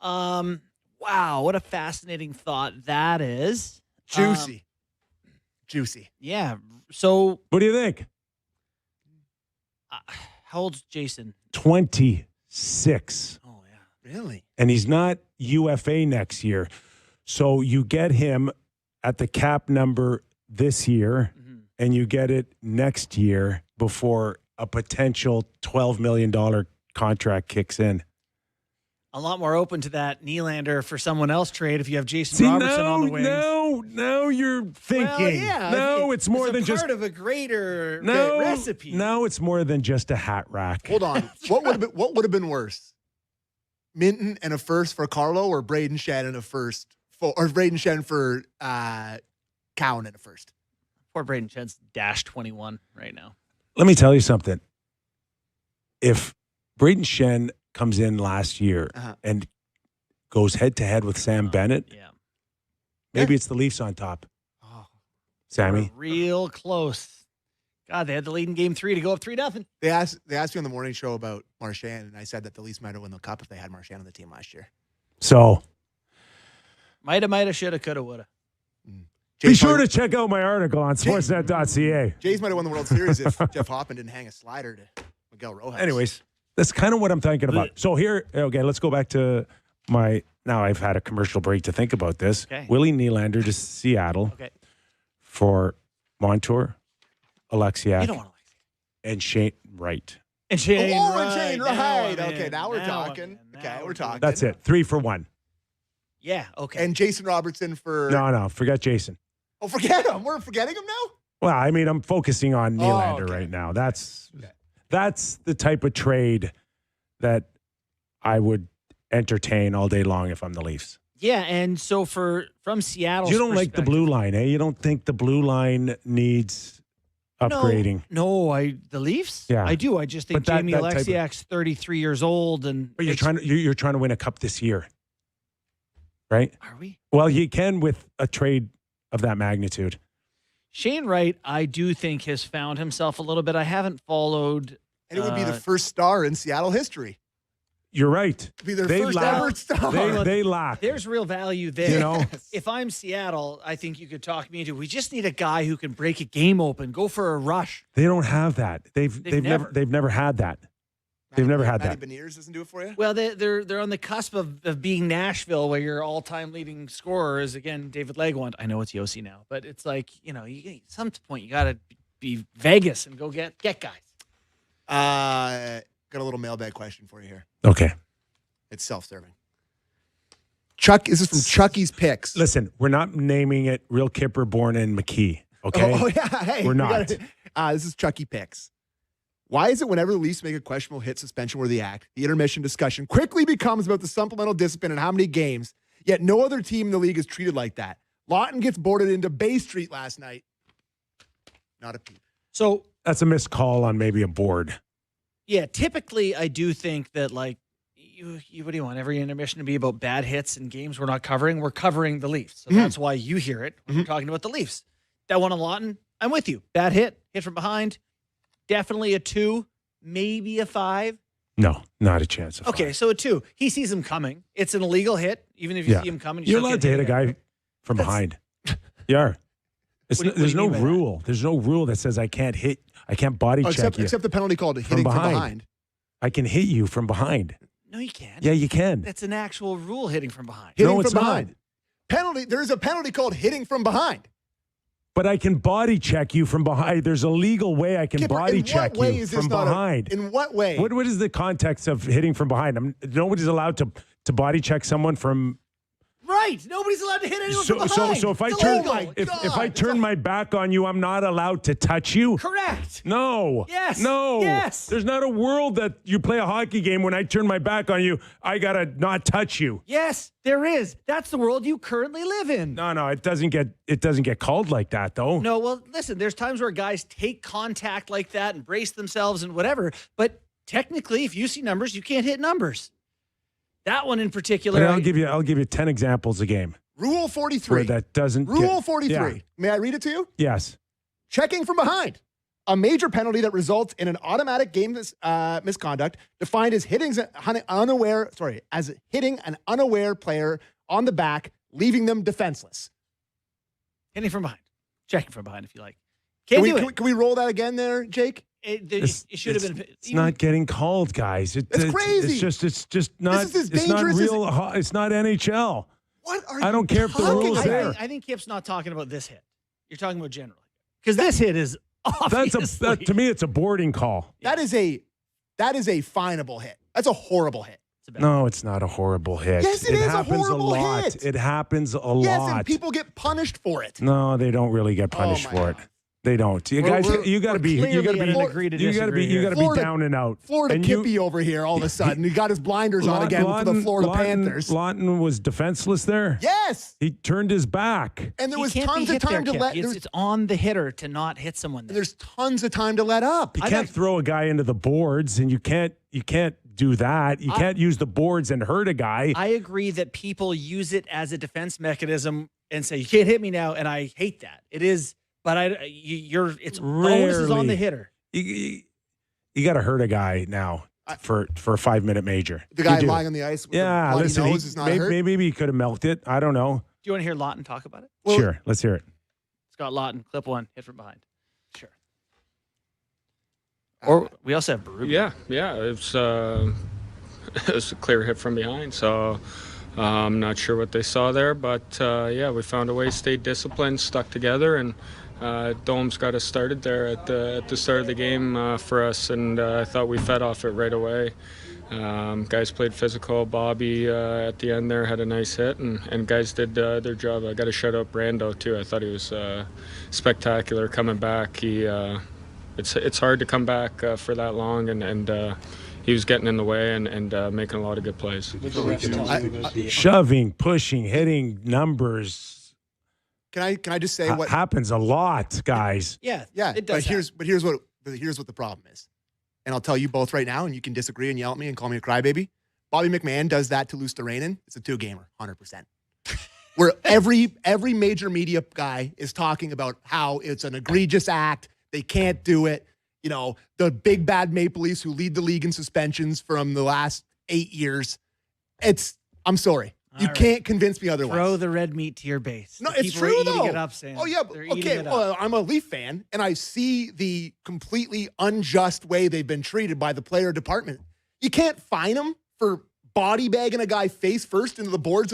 Wow, what a fascinating thought that is. Juicy. Juicy. Yeah. So, What do you think? how old's Jason? 26. Oh, yeah. Really? And he's not UFA next year. So you get him at the cap number this year, and you get it next year before a potential $12 million contract kicks in. A lot more open to that Nylander for someone else trade if you have Jason Robertson on the wings. No, you're thinking. Well, yeah, no, it's more than just part of a greater no recipe. No, it's more than just a hat rack. Hold on. What would have been worse? Minton and a first for Carlo, or Braden Shen and a first or Braden Shen for Cowan and a first? Poor Braden Shen's -21 right now. Let me tell you something. If Braden Shen comes in last year and goes head to head with Sam Bennett, maybe it's the Leafs on top. Oh, Sammy, real close. God, they had the lead in Game 3 to go up 3-0. They asked me on the morning show about Marchand, and I said that the Leafs might have won the cup if they had Marchand on the team last year. So Mighta, shoulda, coulda, woulda. be sure to check out my article on sportsnet.ca. Jays might have won the World Series if Jeff Hoffman didn't hang a slider to Miguel Rojas. Anyways, that's kind of what I'm thinking about. So here, okay, let's go back to now I've had a commercial break to think about this. Okay. Willie Nylander to Seattle for Montour, Alexiak, You don't want to and Shane Wright. And Shane Shane Wright. Okay, now we're talking. Okay, we're talking. That's it. 3 for 1. Yeah, okay. And Jason Robertson for... No, forget Jason. Oh, forget him. We're forgetting him now? Well, I mean, I'm focusing on Nylander right now. That's the type of trade that I would entertain all day long if I'm the Leafs. Yeah, and so from Seattle's You don't like the blue line, eh? You don't think the blue line needs upgrading? No, the Leafs? Yeah. I do. I just think But that Jamie type of- Alexiak's 33 years old, and But you're trying to win a cup this year, right? Are we? Well, you can with a trade of that magnitude. Shane Wright, I do think, has found himself a little bit. I haven't followed. And it would be the first star in Seattle history. You're right. It'd be their first ever star. They lack. There's real value there. You know? If I'm Seattle, I think you could talk me into. We just need a guy who can break a game open, go for a rush. They don't have that. They've never had that. They've never had that. Matty Beniers doesn't do it for you? Well, they're on the cusp of being Nashville, where your all-time leading scorer is, again, David Legwand. I know it's Yossi now, but it's like, some point you got to be Vegas and go get guys. Got a little mailbag question for you here. Okay. It's self-serving. Chuck, this is from Chucky's Picks. Listen, we're not naming it Real Kyper, Bourne, and McKee. Okay. Oh yeah. Hey, we're not. This is Chucky Picks. Why is it whenever the Leafs make a questionable hit suspension-worthy act, the intermission discussion quickly becomes about the supplemental discipline and how many games, yet no other team in the league is treated like that? Lawton gets boarded into Bay Street last night. Not a peep. So That's a missed call on maybe a board. yeah, typically I do think that like you what do you want every intermission to be about bad hits and games we're not covering? We're covering the Leafs, so that's why you hear it when we're talking about the Leafs. That one on Lawton, I'm with you. Bad hit from behind, definitely a 2, maybe a 5. No, not a chance. Of Okay, five. so a 2. He sees him coming. It's an illegal hit, even if you see him coming. You're still allowed to can't hit a guy from behind. You are. What do There's you no mean by that? rule. There's no rule that says I can't body check you. Except the penalty called hitting from behind. I can hit you from behind. No, you can't. Yeah, you can. That's an actual rule, hitting from behind. Hitting No, from it's not. behind. Penalty. There is a penalty called hitting from behind. But I can body check you from behind. There's a legal way I can Kipper, body in check what way you is this from not behind. in what way? What is the context of hitting from behind? Nobody's allowed to body check someone from. Right. Nobody's allowed to hit anyone from So behind. if I It's turn illegal. if I turn my back on you, I'm not allowed to touch you. Correct. No. Yes. No. Yes. There's not a world that you play a hockey game when I turn my back on you, I gotta not touch you. Yes, there is. That's the world you currently live in. No, it doesn't get called like that though. No, well, listen, there's times where guys take contact like that and brace themselves and whatever, but technically, if you see numbers, you can't hit numbers. That one in particular. But I'll give you 10 examples a game Rule 43. where that doesn't. Rule 43. Yeah. May I read it to you? Yes. Checking from behind. A major penalty that results in an automatic game misconduct defined as hitting an unaware player on the back, leaving them defenseless. Hitting from behind. Checking from behind if you like. Can Can't do it. we roll that again there, Jake? It should have been. It's not getting called, guys. It's crazy. It's just not. This is as it's not dangerous as- real. It's not NHL. What are I don't care if the talking rule's about? there. I think Kip's not talking about this hit. You're talking about generally. Because this hit is obviously. To me, it's a boarding call. That is a finable hit. That's a horrible hit. No, it's not a horrible hit. Yes, it is a happens horrible lot. hit. It happens a Yes, lot. and people get punished for it. No, they don't really get punished for it. They don't. You guys, you got to be. You got to be. You got to be. You got to be Florida- down and out. Florida and Kippy over here all of a sudden. He got his blinders on again for the Florida Panthers. Lawton was defenseless there. Yes. He turned his back. And there was can't tons be of hit time there, to Kip. let. It's on the hitter to not hit someone there. There's tons of time to let up. You can't throw a guy into the boards, and you can't do that. You can't use the boards and hurt a guy. I agree that people use it as a defense mechanism and say, you can't hit me now, and I hate that. It is, but it's onus is on the hitter. You got to hurt a guy now for a 5-minute major. The guy You do. lying on the ice with Yeah, the bloody listen, nose is not hurt. maybe he could have milked it. I don't know. Do you want to hear Lawton talk about it? Well- Sure, let's hear it. Scott Lawton, clip 1, hit from behind. Sure. Or we also have Berube. Yeah, it's it's a clear hit from behind. So I'm not sure what they saw there, but we found a way, stayed disciplined, stuck together, and Dome's got us started there at the start of the game for us, and I thought we fed off it right away. Guys played physical. Bobby at the end there had a nice hit, and guys did their job. I got to shout out Brando too. I thought he was spectacular coming back. It's hard to come back for that long, and he was getting in the way and making a lot of good plays. Shoving, pushing, hitting numbers. Can I just say what happens a lot, guys? Yeah, it does. But here's what the problem is, and I'll tell you both right now, and you can disagree and yell at me and call me a crybaby. Bobby McMahon does that to Luosterainen. It's a 2-gamer, 100%. Where every major media guy is talking about how it's an egregious act. They can't do it. You know, the big bad Maple Leafs who lead the league in suspensions from the last 8 years. I'm sorry. You can't convince me otherwise. Throw the red meat to your base. No, The it's people are true, eating though. it up, Sam. Oh, yeah. They're eating Okay, it up. well, I'm a Leaf fan, and I see the completely unjust way they've been treated by the player department. You can't fine them for body bagging a guy face first into the boards.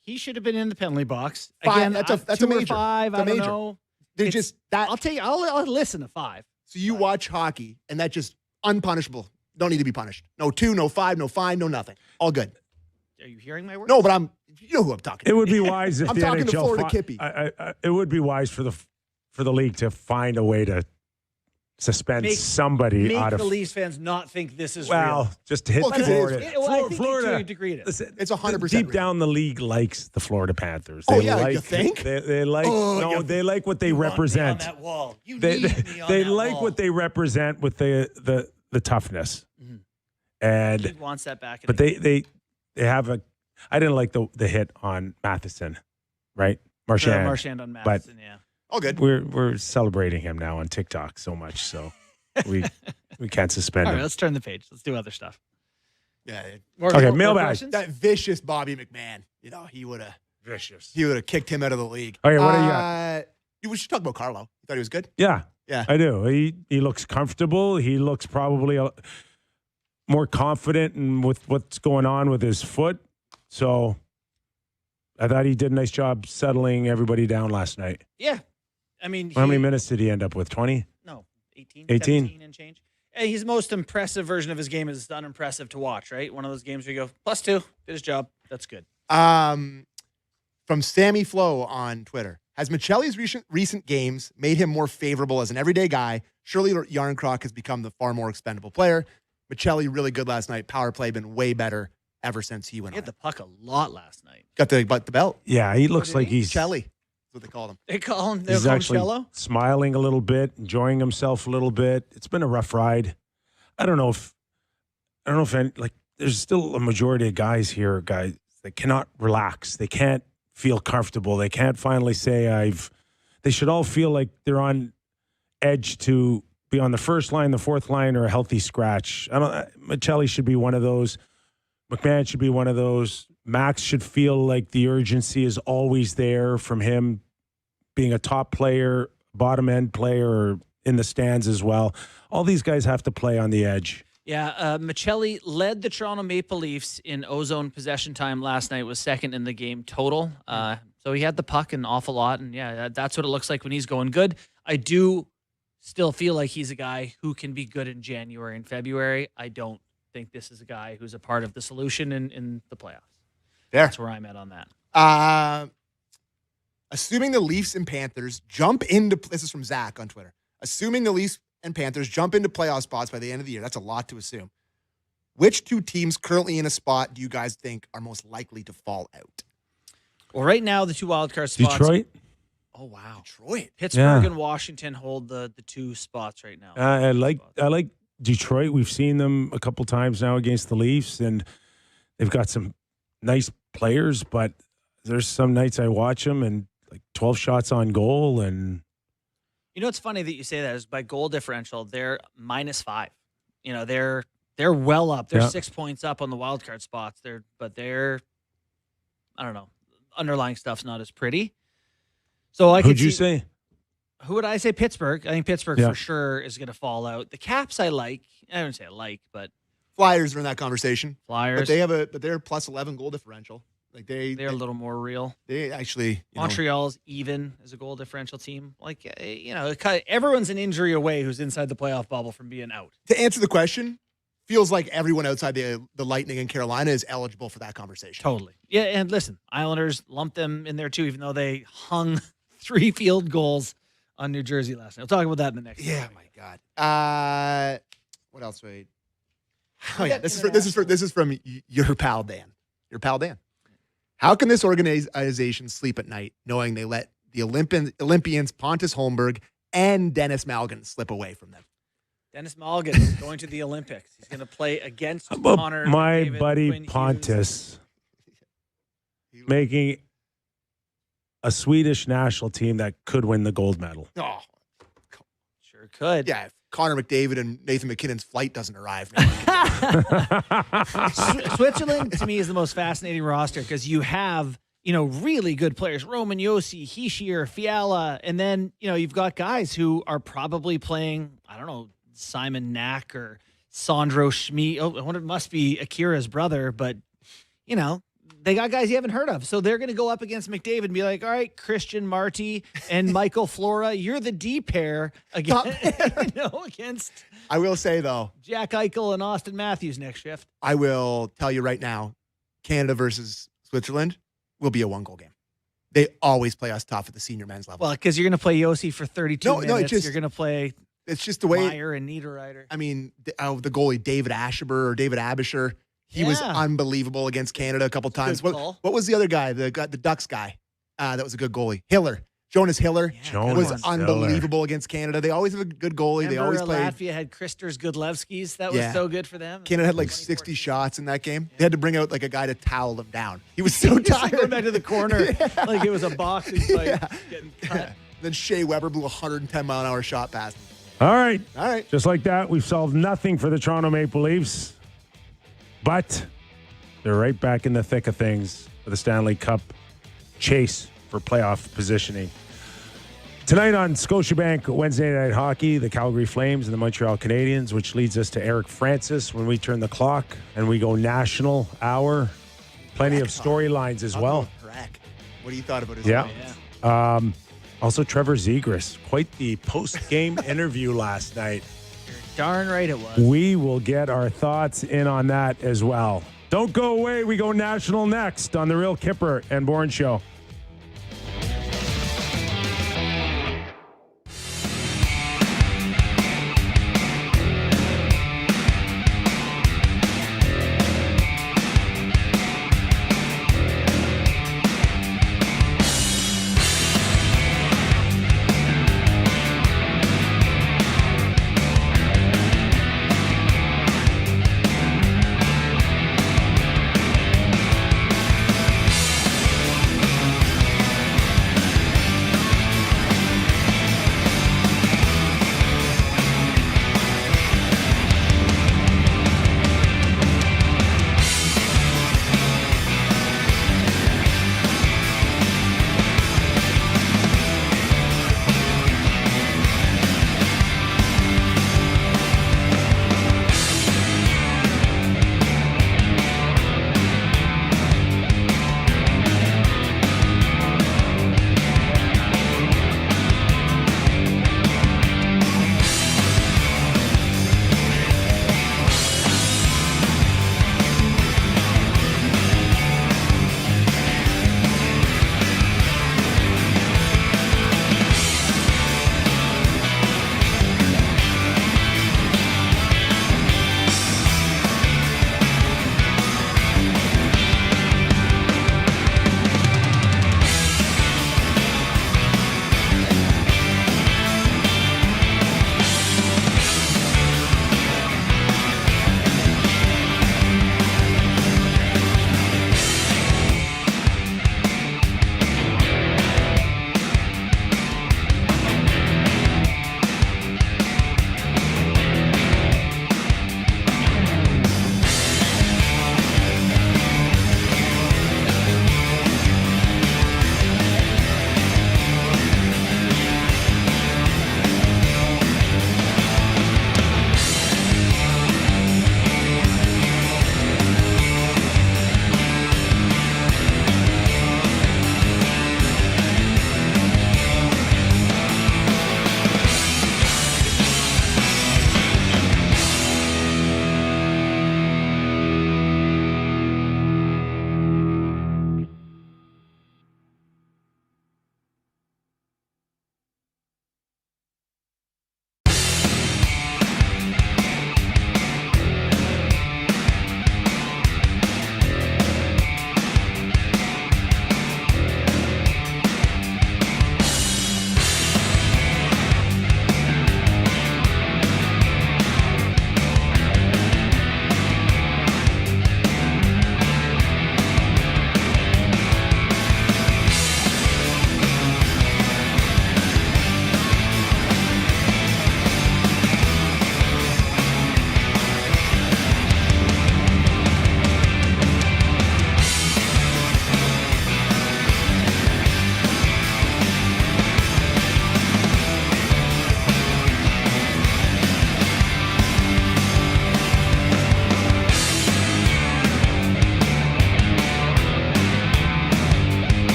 He should have been in the penalty box. Five, Again, that's a 2 or major. 5. It's a I don't major. know. They're It's- just that. I'll tell you. I'll listen to 5. So you watch hockey, and that's just unpunishable. Don't need to be punished. No 2, no 5, no fine, no nothing. All good. Are you hearing my words? No, but you know who I'm talking to. It would be wise if I'm the talking to NHL Florida Kippy. it would be wise for the league to find a way to suspend somebody Make out of the Leafs fans not think this is well, real. just to hit Florida. I think Florida. to a degree it is. It's 100% Deep real. down, the league likes the Florida Panthers. Oh, They yeah, like, you think? They like they like what they represent. On that wall. You They need me on they that like wall. what they represent with the toughness, and He wants that back. but they have a. I didn't like the hit on Matheson, right? Marchand. Marchand on Matheson, yeah. All good. We're celebrating him now on TikTok so much, so we can't suspend All right, him. let's turn the page. Let's do other stuff. Yeah. Okay, mailbag. questions? That vicious Bobby McMahon. He would have Vicious. He would have kicked him out of the league. Okay, what do you got? We should talk about Carlo. You thought he was good? Yeah, Yeah. I do. He looks comfortable. He looks probably more confident in with what's going on with his foot. So I thought he did a nice job settling everybody down last night. Yeah. I mean, How many minutes did he end up with? 20? No, 18, 18? 17 and change. Hey, his most impressive version of his game is unimpressive to watch, right? One of those games where you go, +2, did his job. That's good. From Sammy Flo on Twitter. Has Michelli's recent games made him more favorable as an everyday guy? Surely Yarncroc has become the far more expendable player. Michelli really good last night. Power play been way better ever since he went He on. had the puck a lot last night. Got the belt. Yeah, he looks like he's Michelli. That's what they called him. They call him, he's call him actually Cello? smiling a little bit, enjoying himself a little bit. It's been a rough ride. I don't know if there's still a majority of guys that cannot relax. They can't feel comfortable. They can't finally say they should all feel like they're on edge to be on the first line, the fourth line, or a healthy scratch. Michelli should be one of those. McMahon should be one of those. Max should feel like the urgency is always there from him being a top player, bottom end player, or in the stands as well. All these guys have to play on the edge. Yeah, Michelli led the Toronto Maple Leafs in ozone possession time last night, was second in the game total. So he had the puck an awful lot, and yeah, that's what it looks like when he's going good. I do still feel like he's a guy who can be good in January and February. I don't think this is a guy who's a part of the solution in the playoffs. There. That's where I'm at on that. Assuming the Leafs and Panthers jump into, this is from Zach on Twitter. Assuming the Leafs and Panthers jump into playoff spots by the end of the year, that's a lot to assume. Which two teams currently in a spot do you guys think are most likely to fall out? Well, right now, the two wildcard spots. Detroit? Oh, wow. Detroit. Pittsburgh and Washington hold the two spots right now. I like Detroit. We've seen them a couple times now against the Leafs, and they've got some nice players, but there's some nights I watch them and like 12 shots on goal. And You know, it's funny that you say that is by goal differential, they're -5. You know, they're well up. They're 6 points up on the wild card spots. They're I don't know. Underlying stuff's not as pretty. So who'd you say? Who would I say? Pittsburgh. I think Pittsburgh for sure is going to fall out. The Caps I like. I don't say I like, but Flyers are in that conversation. Flyers. But they're +11 goal differential. Like they're a little more real. They actually Montreal's even as a goal differential team. Like everyone's an injury away who's inside the playoff bubble from being out. To answer the question, feels like everyone outside the Lightning in Carolina is eligible for that conversation. Totally. Yeah, and listen, Islanders lumped them in there too, even though they hung 3 field goals on New Jersey last night. We'll talk about that in the next. Yeah, my God. What else? Wait. Oh yeah, this is from your pal Dan. Your pal Dan. How can this organization sleep at night knowing they let the Olympians Pontus Holmberg and Dennis Malgin slip away from them? Dennis Malgin is going to the Olympics. He's going to play against Connor. My McDavid, buddy Quinn Pontus making a Swedish national team that could win the gold medal. Oh, sure could. Yeah, if Connor McDavid and Nathan McKinnon's flight doesn't arrive. Switzerland, to me, is the most fascinating roster because you have, really good players. Roman Josi, Hischier, Fiala, and then, you've got guys who are probably playing, I don't know, Simon Knack or Sandro Schmid. Oh, I wonder, it must be Akira's brother, but, they got guys you haven't heard of. So they're going to go up against McDavid and be like, all right, Christian Marty and Michael Flora, you're the D pair against. I will say, though, Jack Eichel and Austin Matthews next shift. I will tell you right now, Canada versus Switzerland will be a 1-goal game. They always play us tough at the senior men's level. Well, because you're going to play Yossi for 32 minutes. You're going to play It's just the way. Meyer and Niederreiter. I mean, the goalie David Abisher, he was unbelievable against Canada a couple times. What was the other guy? The Ducks guy that was a good goalie. Jonas Hiller was unbelievable against Canada. They always have a good goalie. They always play. Latvia had Kristers Gudlevskis. That was so good for them. Canada had like 60 shots in that game. They had to bring out like a guy to towel them down. He was so tired. Going back to the corner like it was a boxing fight getting cut. Then Shea Weber blew a 110-mile-an-hour shot past him. All right. Just like that, we've solved nothing for the Toronto Maple Leafs. But they're right back in the thick of things for the Stanley Cup chase for playoff positioning. Tonight on Scotiabank Wednesday Night Hockey, the Calgary Flames and the Montreal Canadiens, which leads us to Eric Francis when we turn the clock and we go national hour. Plenty of storylines as well. What do you thought about his game? Also, Trevor Zegras, quite the post-game interview last night. You're darn right it was. We will get our thoughts in on that as well. Don't go away. We go national next on The Real Kyper and Bourne Show.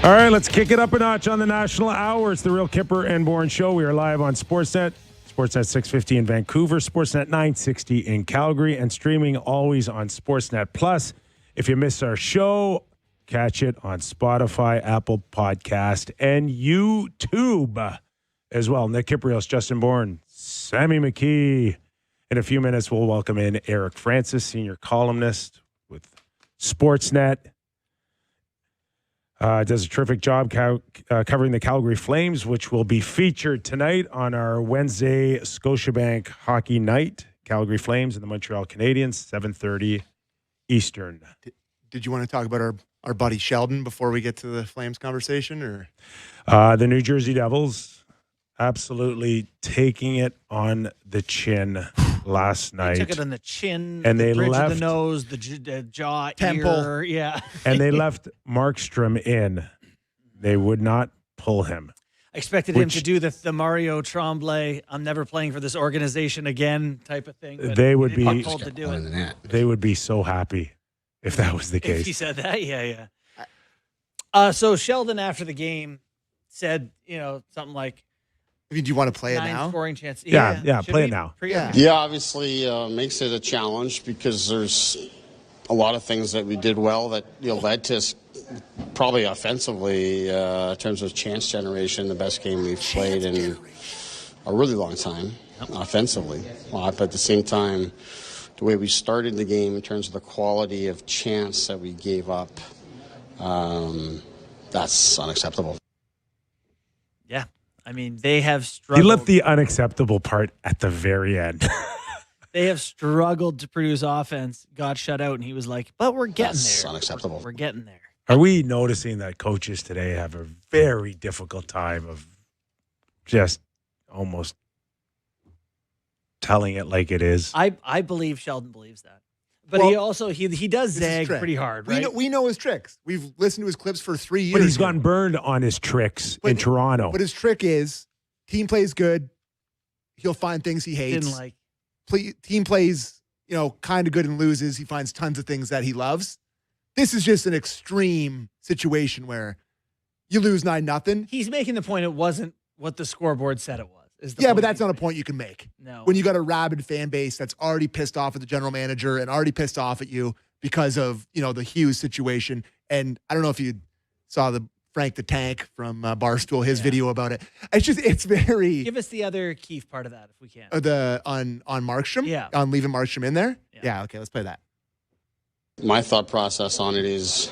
All right, let's kick it up a notch on the National Hour. It's the Real Kyper and Bourne Show. We are live on Sportsnet, Sportsnet 650 in Vancouver, Sportsnet 960 in Calgary, and streaming always on Sportsnet Plus. If you miss our show, catch it on Spotify, Apple Podcast, and YouTube as well. Nick Kypreos, Justin Bourne, Sammy McKee. In a few minutes, we'll welcome in Eric Francis, senior columnist with Sportsnet. Does a terrific job covering the Calgary Flames, which will be featured tonight on our Wednesday Scotiabank Hockey Night. Calgary Flames and the Montreal Canadiens, 7:30 Eastern. Did you want to talk about our buddy Sheldon before we get to the Flames conversation? Or the New Jersey Devils absolutely taking it on the chin last night. They took it on the chin, and the they bridge left of the nose, the jaw, temple. ear. Yeah. And they left Markstrom in. They would not pull him. I expected him to do the Mario Tremblay, I'm never playing for this organization again type of thing. But They would he didn't be- get told to do it. They would be so happy if that was the If case. he said that, yeah. So Sheldon after the game said, something like, I mean, do you want to play it 9 now? scoring chance. Yeah, Should play we it now. Yeah. Yeah, obviously makes it a challenge because there's a lot of things that we did well that led to us probably offensively in terms of chance generation, the best game we've played in a really long time offensively. But at the same time, the way we started the game in terms of the quality of chance that we gave up, that's unacceptable. Yeah. I mean, they have He struggled. left the unacceptable part at the very end. They have struggled to produce offense, got shut out, and he was like, but we're getting That's there. unacceptable. We're getting there. Are we noticing that coaches today have a very difficult time of just almost telling it like it is? I believe Sheldon believes that. But Well, he also he does This is zag trick. pretty hard, right? We know his tricks. We've listened to his clips for 3 years. But he's now. gotten burned on his tricks But- in Toronto. But his trick is team plays good. He'll find things he hates. Didn't like. Team plays, kind of good and loses. He finds tons of things that he loves. This is just an extreme situation where you lose 9-0. He's making the point it wasn't what the scoreboard said it was. Yeah, but that's not a point you can make. No. When you got a rabid fan base that's already pissed off at the general manager and already pissed off at you because of, the Hughes situation. And I don't know if you saw the Frank the Tank from Barstool, his video about it. It's very Give us the other Keefe part of that if we can. on Markstrom. Yeah. On leaving Markstrom in there. Yeah. Yeah. Okay. Let's play that. My thought process on it is,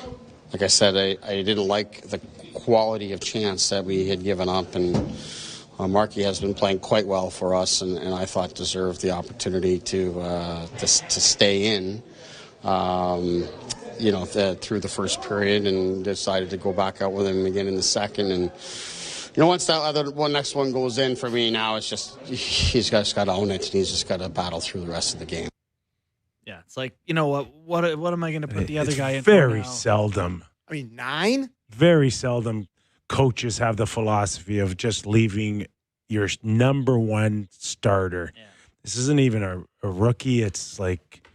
like I said, I didn't like the quality of chance that we had given up, and Markey has been playing quite well for us, and I thought deserved the opportunity to stay in, through the first period, and decided to go back out with him again in the second. And once that next one goes in for me, now it's just he's just got to own it, and he's just got to battle through the rest of the game. Yeah, it's like, what am I going to put the other It's guy in for very now? seldom. I mean, 9. Very seldom coaches have the philosophy of just leaving your number one starter. Yeah. This isn't even a rookie. It's like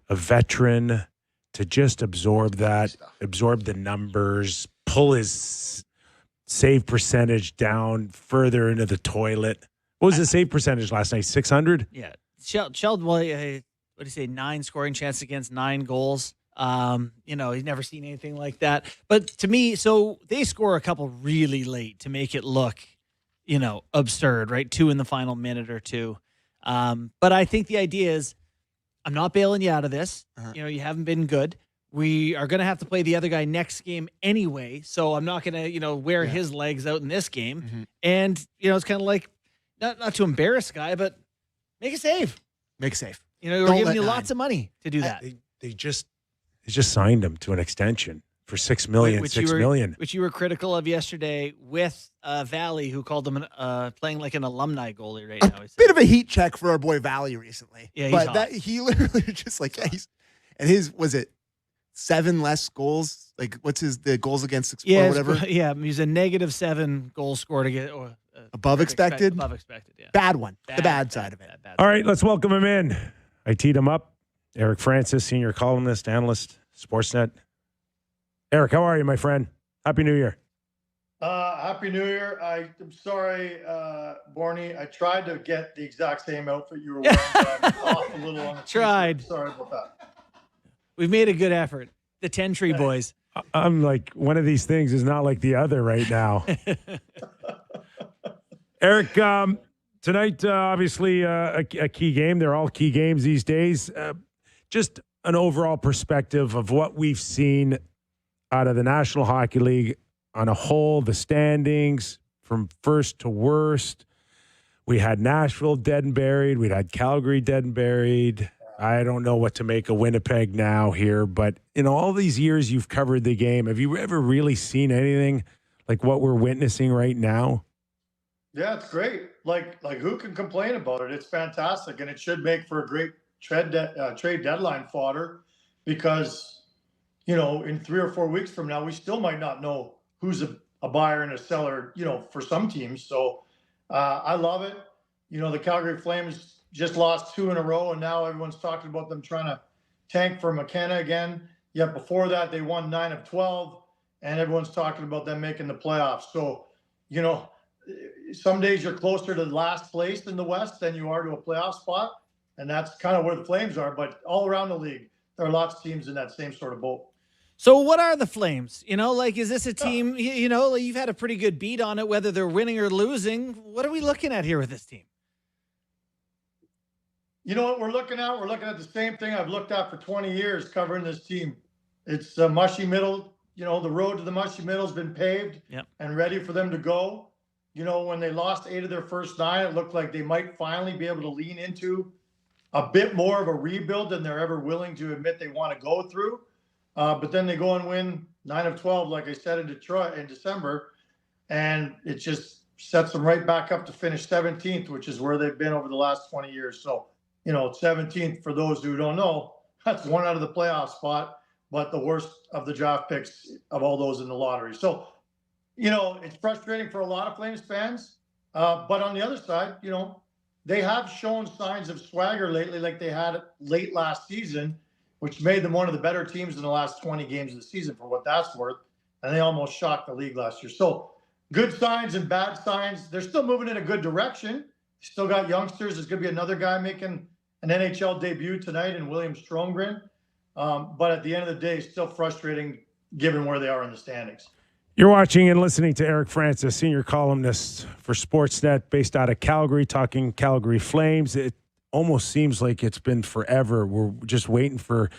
a veteran to just absorb the numbers, pull his save percentage down further into the toilet. What was the save percentage last night? 600? Yeah. Sheldon, what do you say, 9 scoring chances against 9 goals. He's never seen anything like that. But to me, so they score a couple really late to make it look, absurd, right? 2 in the final minute or 2. But I think the idea is, I'm not bailing you out of this. Uh-huh. You haven't been good. We are going to have to play the other guy next game anyway. So I'm not going to, wear his legs out in this game. Mm-hmm. And, it's kind of like, not to embarrass a guy, but make a save. Make safe. We're Don't giving let you 9. lots of money to do that. They just signed him to an extension for $6 million. Which you were critical of yesterday with Valley, who called him playing like an alumni goalie right now. Bit of a heat check for our boy Valley recently. Yeah, he's but hot. he literally just and his was it 7 less goals? Like what's the goals against or whatever? Yeah, he's a -7 goal scored to get Above expected? Above expected, yeah. Bad one. The bad side of it. Bad. All right, let's welcome him in. I teed him up. Eric Francis, senior columnist, analyst, Sportsnet. Eric, how are you, my friend? Happy New Year. Happy New Year. I'm sorry, Borny. I tried to get the exact same outfit you were wearing, but I'm off a little on the Tried. t-shirt. Sorry about that. We've made a good effort. The 10 Tree Boys. I'm like, one of these things is not like the other right now. Eric, tonight, obviously, a key game. They're all key games these days. Just an overall perspective of what we've seen out of the National Hockey League on a whole, the standings from first to worst. We had Nashville dead and buried. We had Calgary dead and buried. I don't know what to make of Winnipeg now here, but in all these years you've covered the game, have you ever really seen anything like what we're witnessing right now? Yeah, it's great. Like who can complain about it? It's fantastic, and it should make for a great trade deadline fodder because, in 3 or 4 weeks from now, we still might not know who's a buyer and a seller, for some teams. So I love it. The Calgary Flames just lost 2 in a row, and now everyone's talking about them trying to tank for McKenna again. Yet before that, they won 9 of 12, and everyone's talking about them making the playoffs. So, some days you're closer to last place in the West than you are to a playoff spot, and that's kind of where the Flames are. But all around the league, there are lots of teams in that same sort of boat. So what are the Flames? Is this a team, you've had a pretty good beat on it, whether they're winning or losing. What are we looking at here with this team? You know what we're looking at? We're looking at the same thing I've looked at for 20 years covering this team. It's a mushy middle. The road to the mushy middle has been paved and ready for them to go. When they lost 8 of their first 9, it looked like they might finally be able to lean into a bit more of a rebuild than they're ever willing to admit they want to go through. But then they go and win 9 of 12, like I said, in Detroit in December. And it just sets them right back up to finish 17th, which is where they've been over the last 20 years. So, 17th, for those who don't know, that's 1 out of the playoff spot, but the worst of the draft picks of all those in the lottery. So, it's frustrating for a lot of Flames fans. But on the other side, they have shown signs of swagger lately, like they had late last season, which made them one of the better teams in the last 20 games of the season, for what that's worth. And they almost shocked the league last year. So good signs and bad signs. They're still moving in a good direction. Still got youngsters. There's going to be another guy making an NHL debut tonight in William Stromgren. But at the end of the day, still frustrating given where they are in the standings. You're watching and listening to Eric Francis, senior columnist for Sportsnet, based out of Calgary, talking Calgary Flames. It almost seems like it's been forever. We're just waiting for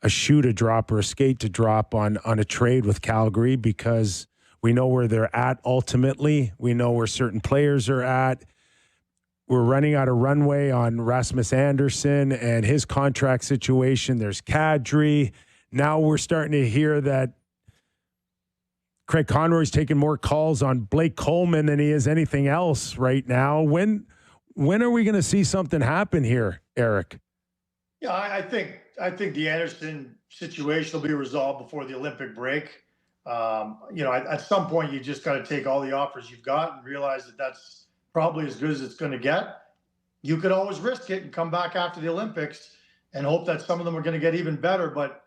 a shoe to drop or a skate to drop on a trade with Calgary, because we know where they're at ultimately. We know where certain players are at. We're running out of runway on Rasmus Anderson and his contract situation. There's Kadri. Now we're starting to hear that Craig Conroy's taking more calls on Blake Coleman than he is anything else right now. When are we going to see something happen here, Eric? Yeah, I think the Anderson situation will be resolved before the Olympic break. At some point you just got to take all the offers you've got and realize that that's probably as good as it's going to get. You could always risk it and come back after the Olympics and hope that some of them are going to get even better, but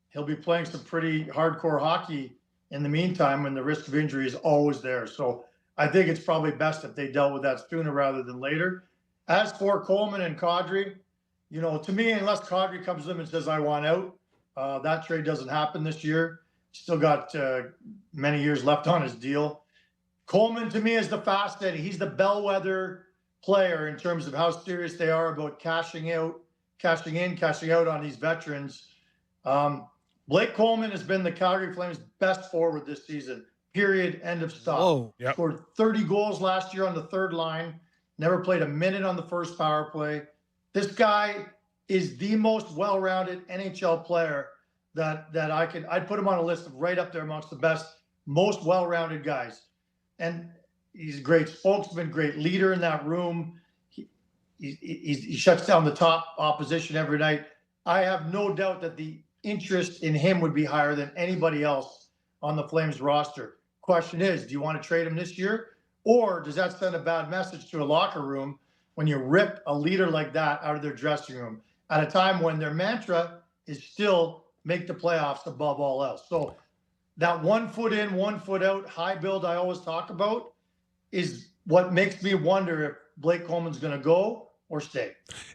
he'll be playing some pretty hardcore hockey in the meantime, when the risk of injury is always there. So I think it's probably best if they dealt with that sooner rather than later. As for Coleman and Kadri, to me, unless Kadri comes to them and says, I want out, that trade doesn't happen this year. Still got many years left on his deal. Coleman, to me, is the fast Eddie. He's the bellwether player in terms of how serious they are about cashing out on these veterans. Blake Coleman has been the Calgary Flames' best forward this season. Period. End of stop. Whoa. Yep. Scored 30 goals last year on the third line. Never played a minute on the first power play. This guy is the most well-rounded NHL player that I'd put him on a list of right up there amongst the best, most well-rounded guys. And he's a great spokesman, great leader in that room. He shuts down the top opposition every night. I have no doubt that the interest in him would be higher than anybody else on the Flames roster. Question is, do you want to trade him this year? Or does that send a bad message to a locker room when you rip a leader like that out of their dressing room at a time when their mantra is still make the playoffs above all else? So that 1 foot in, 1 foot out high build I always talk about is what makes me wonder if Blake Coleman's going to go or stay.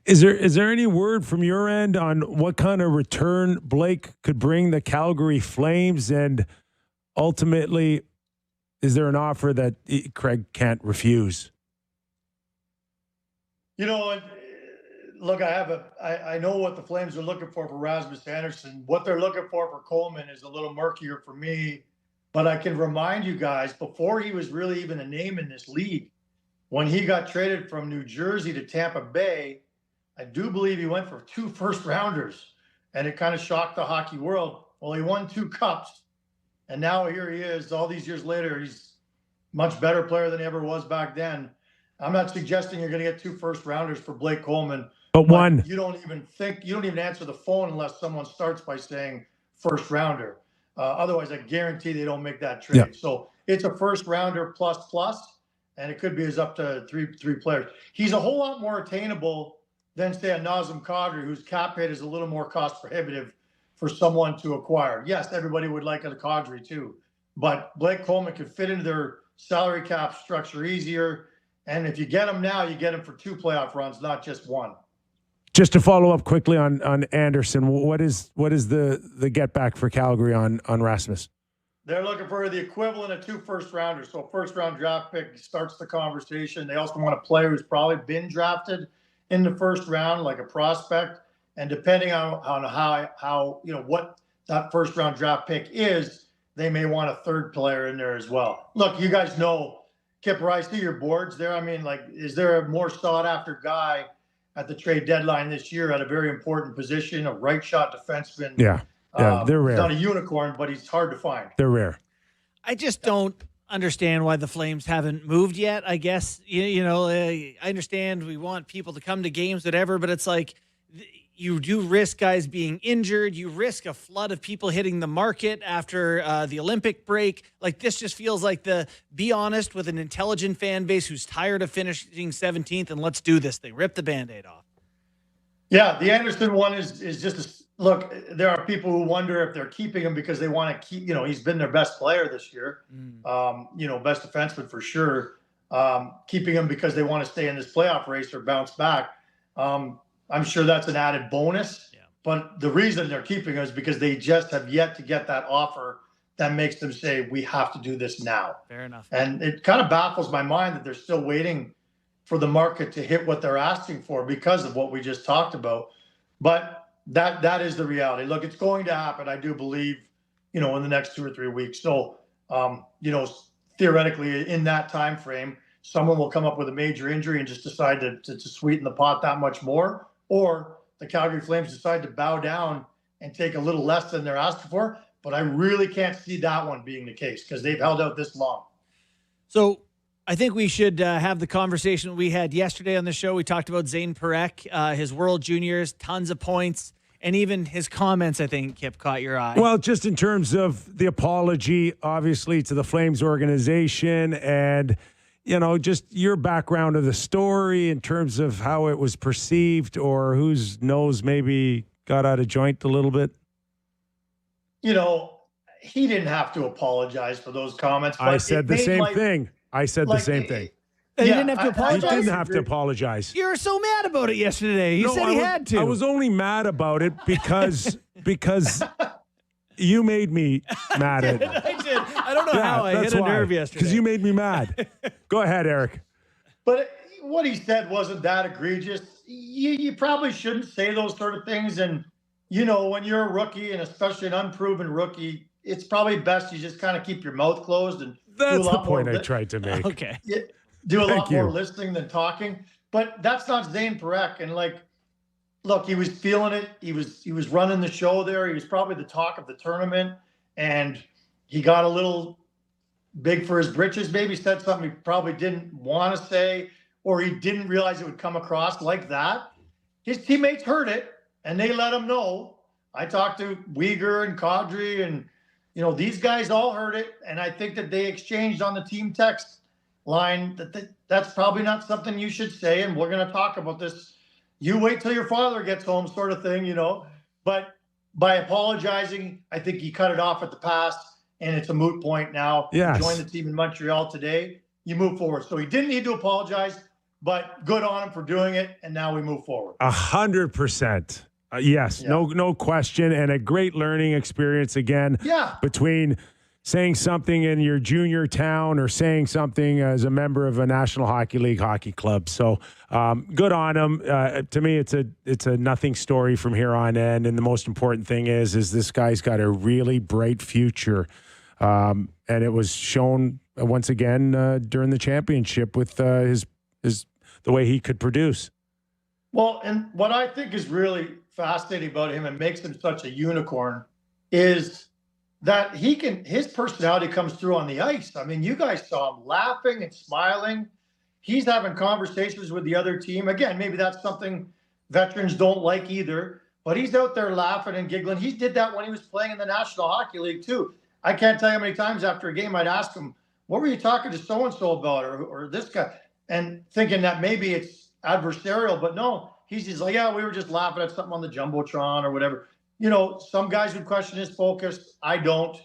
Is there any word from your end on what kind of return Blake could bring the Calgary Flames? And ultimately, is there an offer that Craig can't refuse? You know, look, I know what the Flames are looking for Rasmus Andersson. What they're looking for Coleman is a little murkier for me. But I can remind you guys, before he was really even a name in this league, when he got traded from New Jersey to Tampa Bay, I do believe he went for 2 first-rounders, and it kind of shocked the hockey world. Well, he won 2 cups, and now here he is. All these years later, he's a much better player than he ever was back then. I'm not suggesting you're going to get 2 first-rounders for Blake Coleman. But one. You don't even answer the phone unless someone starts by saying first-rounder. Otherwise, I guarantee they don't make that trade. Yeah. So it's a first-rounder plus. And it could be as up to three players. He's a whole lot more attainable than, say, a Nazem Kadri, whose cap hit is a little more cost prohibitive for someone to acquire. Yes, everybody would like a Kadri too, but Blake Coleman could fit into their salary cap structure easier. And if you get him now, you get him for 2 playoff runs, not just 1. Just to follow up quickly on Anderson, what is the get back for Calgary on Rasmus? They're looking for the equivalent of 2 first-rounders. So a first-round draft pick starts the conversation. They also want a player who's probably been drafted in the first round, like a prospect. And depending on how what that first-round draft pick is, they may want a 3rd player in there as well. Look, you guys know, Kyper, I see your boards there. I mean, like, is there a more sought-after guy at the trade deadline this year at a very important position, a right-shot defenseman? Yeah. Yeah, they're rare. He's not a unicorn, but he's hard to find. They're rare. I just don't understand why the Flames haven't moved yet. I guess, I understand we want people to come to games, whatever, but it's like you do risk guys being injured. You risk a flood of people hitting the market after the Olympic break. Like, this just feels like be honest with an intelligent fan base who's tired of finishing 17th and let's do this thing. Rip the Band-Aid off. Yeah, the Anderson one is just look, there are people who wonder if they're keeping him because they want to keep, he's been their best player this year. Best defenseman for sure. Keeping him because they want to stay in this playoff race or bounce back. I'm sure that's an added bonus. Yeah. But the reason they're keeping him is because they just have yet to get that offer that makes them say, we have to do this now. Fair enough. And it kind of baffles my mind that they're still waiting for the market to hit what they're asking for because of what we just talked about. But that is the reality. Look, it's going to happen, I do believe, in the next 2 or 3 weeks. So, theoretically, in that time frame, someone will come up with a major injury and just decide to sweeten the pot that much more, or the Calgary Flames decide to bow down and take a little less than they're asking for. But I really can't see that one being the case because they've held out this long. So I think we should have the conversation we had yesterday on the show. We talked about Zane Parekh, his World Juniors, tons of points, and even his comments, I think, Kip, caught your eye. Well, just in terms of the apology, obviously, to the Flames organization and, just your background of the story in terms of how it was perceived or whose nose maybe got out of joint a little bit. He didn't have to apologize for those comments. I said the same thing. I said the same thing. He didn't have to apologize? He didn't have to apologize. You were so mad about it yesterday. You said he had to. I was only mad about it because you made me mad at it. I did. I don't know how I hit a nerve yesterday. Because you made me mad. Go ahead, Eric. But what he said wasn't that egregious. You probably shouldn't say those sort of things. And, when you're a rookie, and especially an unproven rookie, it's probably best you just kind of keep your mouth closed and that's the point I tried to make. Okay. Do a lot more listening than talking. But that's not Zane Parekh. And look, he was feeling it. He was running the show there. He was probably the talk of the tournament. And he got a little big for his britches, maybe said something he probably didn't want to say, or he didn't realize it would come across like that. His teammates heard it and they let him know. I talked to Uyghur and Kadri and these guys all heard it, and I think that they exchanged on the team text line that's probably not something you should say, and we're going to talk about this. You wait till your father gets home sort of thing, But by apologizing, I think he cut it off at the pass, and it's a moot point now. Yes. You join the team in Montreal today, you move forward. So he didn't need to apologize, but good on him for doing it, and now we move forward. 100%. Yes, Yeah. no question, and a great learning experience again. Yeah. Between saying something in your junior town or saying something as a member of a National Hockey League hockey club. So good on him. To me, it's a nothing story from here on in. And the most important thing is this guy's got a really bright future. And it was shown once again during the championship with his the way he could produce. Well, and what I think is really fascinating about him and makes him such a unicorn is that his personality comes through on the ice. I mean, you guys saw him laughing and smiling. He's having conversations with the other team. Again, maybe that's something veterans don't like either, but he's out there laughing and giggling. He did that when he was playing in the National Hockey League too. I can't tell you how many times after a game I'd ask him, what were you talking to so-and-so about, or this guy? And thinking that maybe it's adversarial, but no, he's just like, yeah, we were just laughing at something on the Jumbotron or whatever. You know, some guys would question his focus. I don't.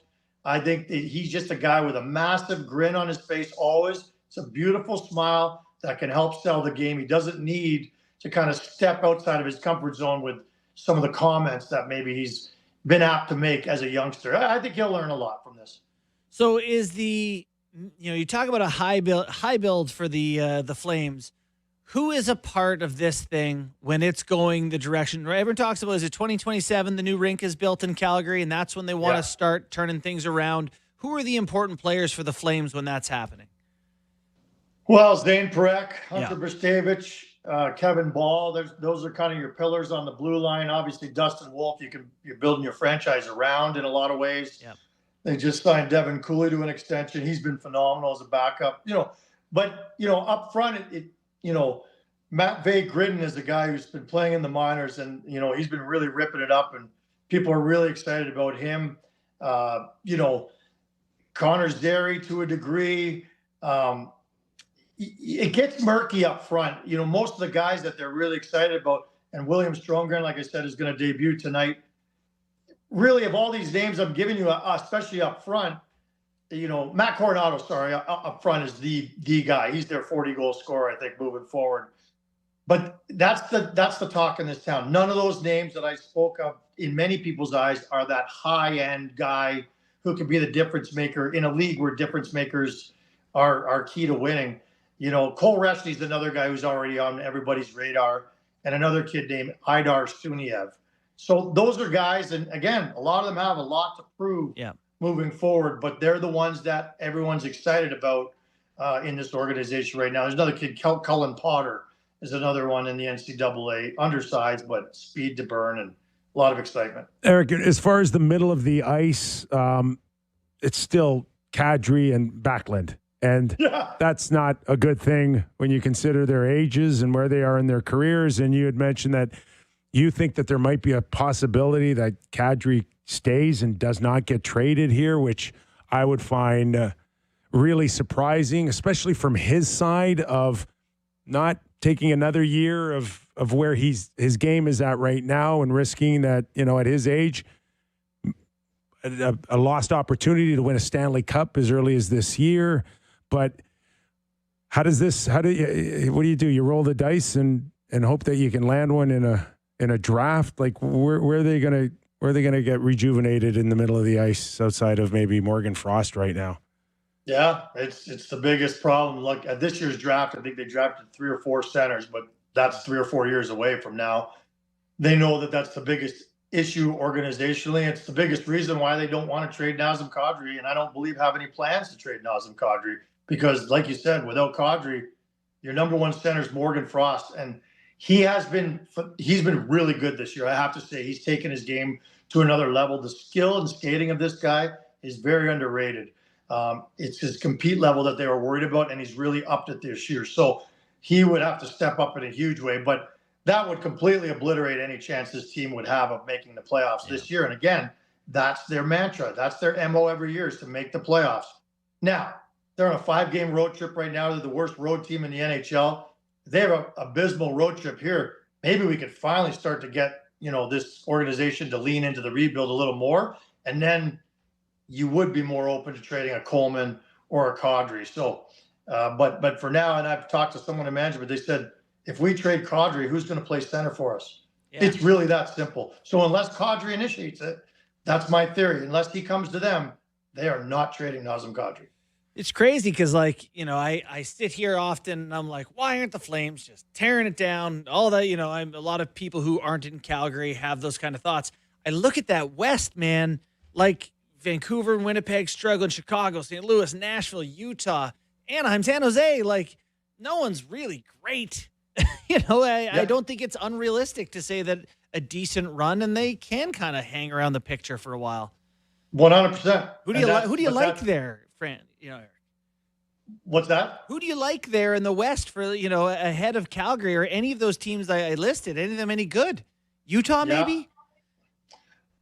I think that he's just a guy with a massive grin on his face always. It's a beautiful smile that can help sell the game. He doesn't need to kind of step outside of his comfort zone with some of the comments that maybe he's been apt to make as a youngster. I think he'll learn a lot from this. So is you talk about a high build for the Flames. Who is a part of this thing when it's going the direction? Right? Everyone talks about, is it 2027? The new rink is built in Calgary, and that's when they want to start turning things around. Who are the important players for the Flames when that's happening? Well, Zane Parekh, Hunter Brzustevich, Kevin Ball. Those are kind of your pillars on the blue line. Obviously, Dustin Wolf, you're building your franchise around in a lot of ways. Yep. They just signed Devin Cooley to an extension. He's been phenomenal as a backup. But up front, Matt Gridden is a guy who's been playing in the minors, and he's been really ripping it up, and people are really excited about him. Connor Zary to a degree. It gets murky up front. Most of the guys that they're really excited about, and William Stromgren, like I said, is going to debut tonight. Really, of all these names I'm giving you, especially up front, Matt Coronado, up front is the guy. He's their 40-goal scorer, I think, moving forward. But that's the talk in this town. None of those names that I spoke of, in many people's eyes, are that high-end guy who could be the difference maker in a league where difference makers are key to winning. Cole Reshney's another guy who's already on everybody's radar, and another kid named Idar Suniev. So those are guys, and again, a lot of them have a lot to prove. Yeah. Moving forward, but they're the ones that everyone's excited about in this organization right now. There's another kid, Cullen Potter, is another one in the NCAA, undersized, but speed to burn and a lot of excitement. Eric, as far as the middle of the ice, it's still Kadri and Backlund. And that's not a good thing when you consider their ages and where they are in their careers. And you had mentioned that you think that there might be a possibility that Kadri stays and does not get traded here, which I would find really surprising, especially from his side of not taking another year of where his game is at right now and risking that, at his age, a lost opportunity to win a Stanley Cup as early as this year. But what do you do? You roll the dice and hope that you can land one in a draft? Like where are they going to get rejuvenated in the middle of the ice outside of maybe Morgan Frost right now? Yeah, it's the biggest problem. Look, at this year's draft, I think they drafted 3 or 4 centers, but that's 3 or 4 years away from now. They know that that's the biggest issue organizationally. It's the biggest reason why they don't want to trade Nazem Kadri, and I don't believe have any plans to trade Nazem Kadri because, like you said, without Kadri, your number one center is Morgan Frost, and he's been really good this year. I have to say, he's taken his game to another level. The skill and skating of this guy is very underrated. It's his compete level that they were worried about, and he's really upped it this year. So he would have to step up in a huge way, but that would completely obliterate any chance this team would have of making the playoffs this year. And again, that's their mantra. That's their MO every year, is to make the playoffs. Now, they're on a 5-game road trip right now. They're the worst road team in the NHL. They have an abysmal road trip here. Maybe we could finally start to get, this organization to lean into the rebuild a little more. And then you would be more open to trading a Coleman or a Kadri. So, but for now, and I've talked to someone in management, they said, if we trade Kadri, who's going to play center for us? Yeah. It's really that simple. So unless Kadri initiates it, that's my theory. Unless he comes to them, they are not trading Nazem Kadri. It's crazy because, like, you know, I sit here often and I'm like, why aren't the Flames just tearing it down? All that, you know, a lot of people who aren't in Calgary have those kind of thoughts. I look at that West, man, like Vancouver and Winnipeg struggling, Chicago, St. Louis, Nashville, Utah, Anaheim, San Jose. Like, no one's really great. You know, I don't think it's unrealistic to say that a decent run and they can kind of hang around the picture for a while. 100%. Who do you like there, Fran? You know, Eric. What's that? Who do you like there in the West for, you know, ahead of Calgary or any of those teams I listed? Any of them any good? Utah, maybe?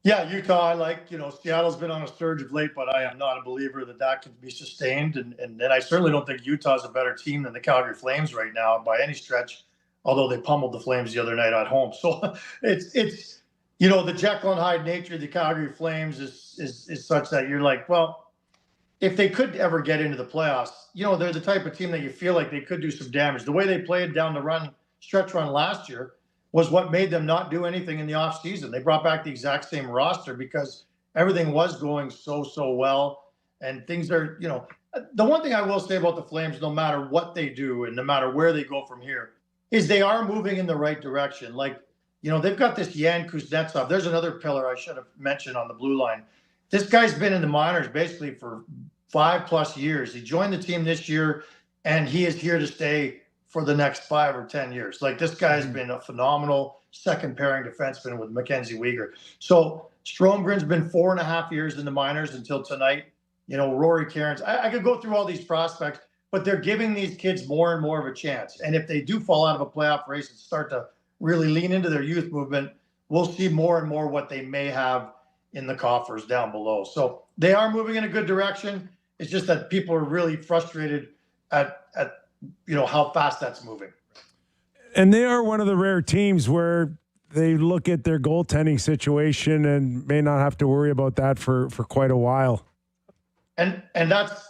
Yeah, Utah, I like. You know, Seattle's been on a surge of late, but I am not a believer that can be sustained. And I certainly don't think Utah's a better team than the Calgary Flames right now by any stretch, although they pummeled the Flames the other night at home. So it's you know, the Jekyll and Hyde nature of the Calgary Flames is such that you're like, well, if they could ever get into the playoffs, you know, they're the type of team that you feel like they could do some damage. The way they played down the stretch run last year was what made them not do anything in the offseason. They brought back the exact same roster because everything was going so well. And things are, you know, the one thing I will say about the Flames, no matter what they do and no matter where they go from here, is they are moving in the right direction. Like, you know, they've got this Yan Kuznetsov. There's another pillar I should have mentioned on the blue line. This guy's been in the minors basically for 5+ years. He joined the team this year, and he is here to stay for the next 5 or 10 years. Like, this guy's been a phenomenal second pairing defenseman with Mackenzie Weegar. So Stromgren's been 4.5 years in the minors until tonight. You know, Rory Cairns. I could go through all these prospects, but they're giving these kids more and more of a chance. And if they do fall out of a playoff race and start to really lean into their youth movement, we'll see more and more what they may have in the coffers down below. So they are moving in a good direction. It's just that people are really frustrated at you know, how fast that's moving. And they are one of the rare teams where they look at their goaltending situation and may not have to worry about that for quite a while. And that's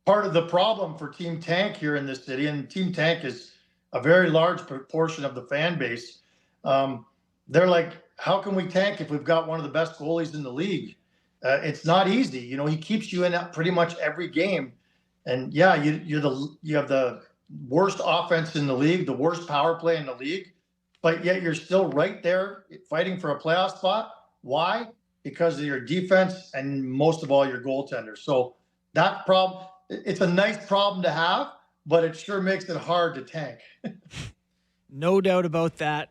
part of the problem for Team Tank here in this city. And Team Tank is a very large proportion of the fan base. They're like, how can we tank if we've got one of the best goalies in the league? It's not easy. You know, he keeps you in pretty much every game. And yeah, you have the worst offense in the league, the worst power play in the league, but yet you're still right there fighting for a playoff spot. Why? Because of your defense and most of all your goaltender. So that problem, it's a nice problem to have, but it sure makes it hard to tank. No doubt about that.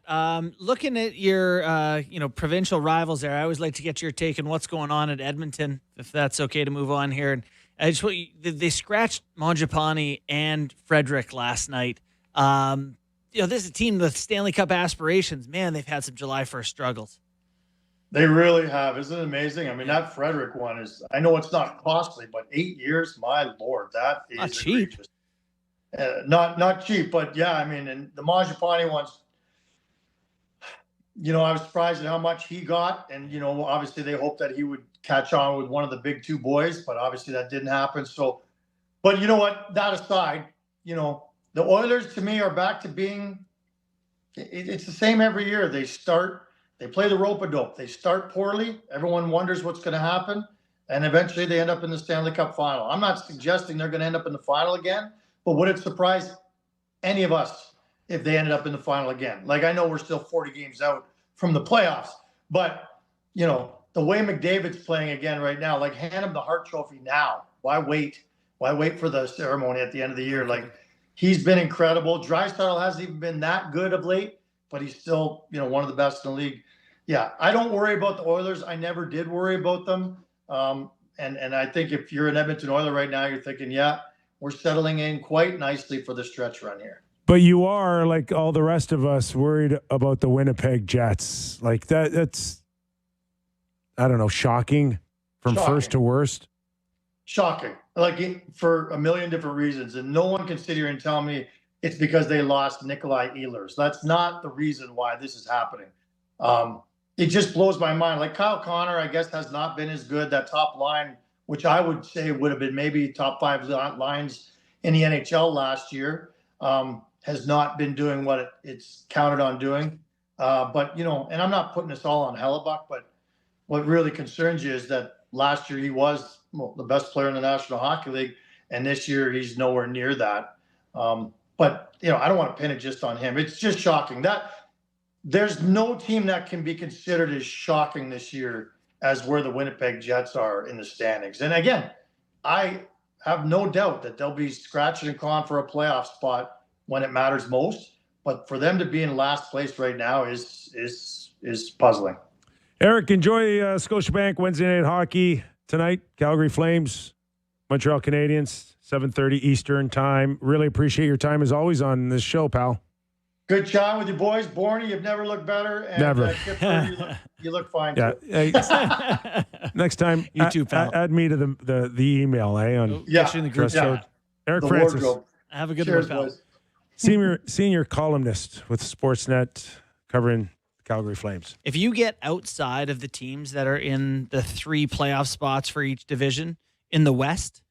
Looking at your, provincial rivals there, I always like to get your take on what's going on at Edmonton, if that's okay to move on here. And I just they scratched Mangiapane and Frederick last night. This is a team with Stanley Cup aspirations. Man, they've had some July 1st struggles. They really have. Isn't it amazing? I mean, that Frederick one is, I know it's not costly, but 8 years, my Lord, that is not cheap. Not cheap, but yeah, I mean, and the Mangiapane ones, you know, I was surprised at how much he got. And, you know, obviously they hoped that he would catch on with one of the big two boys, but obviously that didn't happen. So, but you know what, that aside, you know, the Oilers to me are back to being, it's the same every year. They play the rope-a-dope. They start poorly. Everyone wonders what's going to happen. And eventually they end up in the Stanley Cup final. I'm not suggesting they're going to end up in the final again, but would it surprise any of us if they ended up in the final again? Like, I know we're still 40 games out from the playoffs, but, you know, the way McDavid's playing again right now, like, hand him the Hart Trophy now. Why wait? Why wait for the ceremony at the end of the year? Like, he's been incredible. Draisaitl hasn't even been that good of late, but he's still, you know, one of the best in the league. Yeah, I don't worry about the Oilers. I never did worry about them. And I think if you're an Edmonton Oiler right now, you're thinking, yeah, we're settling in quite nicely for the stretch run here. But you are, like all the rest of us, worried about the Winnipeg Jets. Like that's, I don't know, shocking from first to worst. Shocking. Like, for a million different reasons. And no one can sit here and tell me it's because they lost Nikolai Ehlers. That's not the reason why this is happening. It just blows my mind. Like, Kyle Connor, I guess, has not been as good. That top line which I would say would have been maybe top 5 lines in the NHL last year, has not been doing what it's counted on doing. But, and I'm not putting this all on Hellebuck, but what really concerns you is that last year he was the best player in the National Hockey League, and this year he's nowhere near that. But, I don't want to pin it just on him. It's just shocking that there's no team that can be considered as shocking this year as where the Winnipeg Jets are in the standings. And again, I have no doubt that they'll be scratching and clawing for a playoff spot when it matters most. But for them to be in last place right now is puzzling. Eric, enjoy Scotiabank Wednesday Night Hockey tonight. Calgary Flames, Montreal Canadiens, 7:30 Eastern time. Really appreciate your time as always on this show, pal. Good chatting with you boys. Bourne, you've never looked better. And, never. Kyper, you look fine, yeah. too. Next time, you too, pal. Add me to the email, on in the group. Yeah. Eric Francis. Wardrobe. Have a good Cheers, one, pal. boys. Senior columnist with Sportsnet covering Calgary Flames. If you get outside of the teams that are in the 3 playoff spots for each division in the West,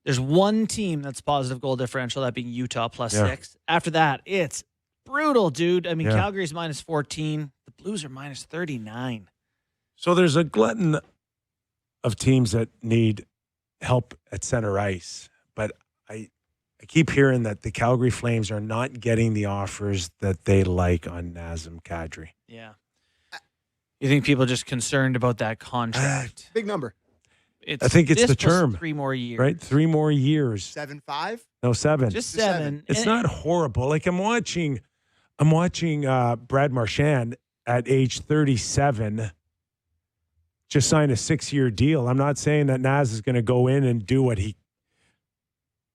there's one team that's positive goal differential, that being Utah +6. After that, it's brutal, dude. I mean, Calgary's -14. The Blues are -39. So there's a glutton of teams that need help at center ice, but I keep hearing that the Calgary Flames are not getting the offers that they like on Nazem Kadri. Yeah. You think people are just concerned about that contract? Big number. I think it's this the plus term. 3 more years. Right? 3 more years. 7-5? No, 7. Just 7. It's not horrible. Like I'm watching Brad Marchand at age 37 just sign a 6-year deal. I'm not saying that Naz is going to go in and do what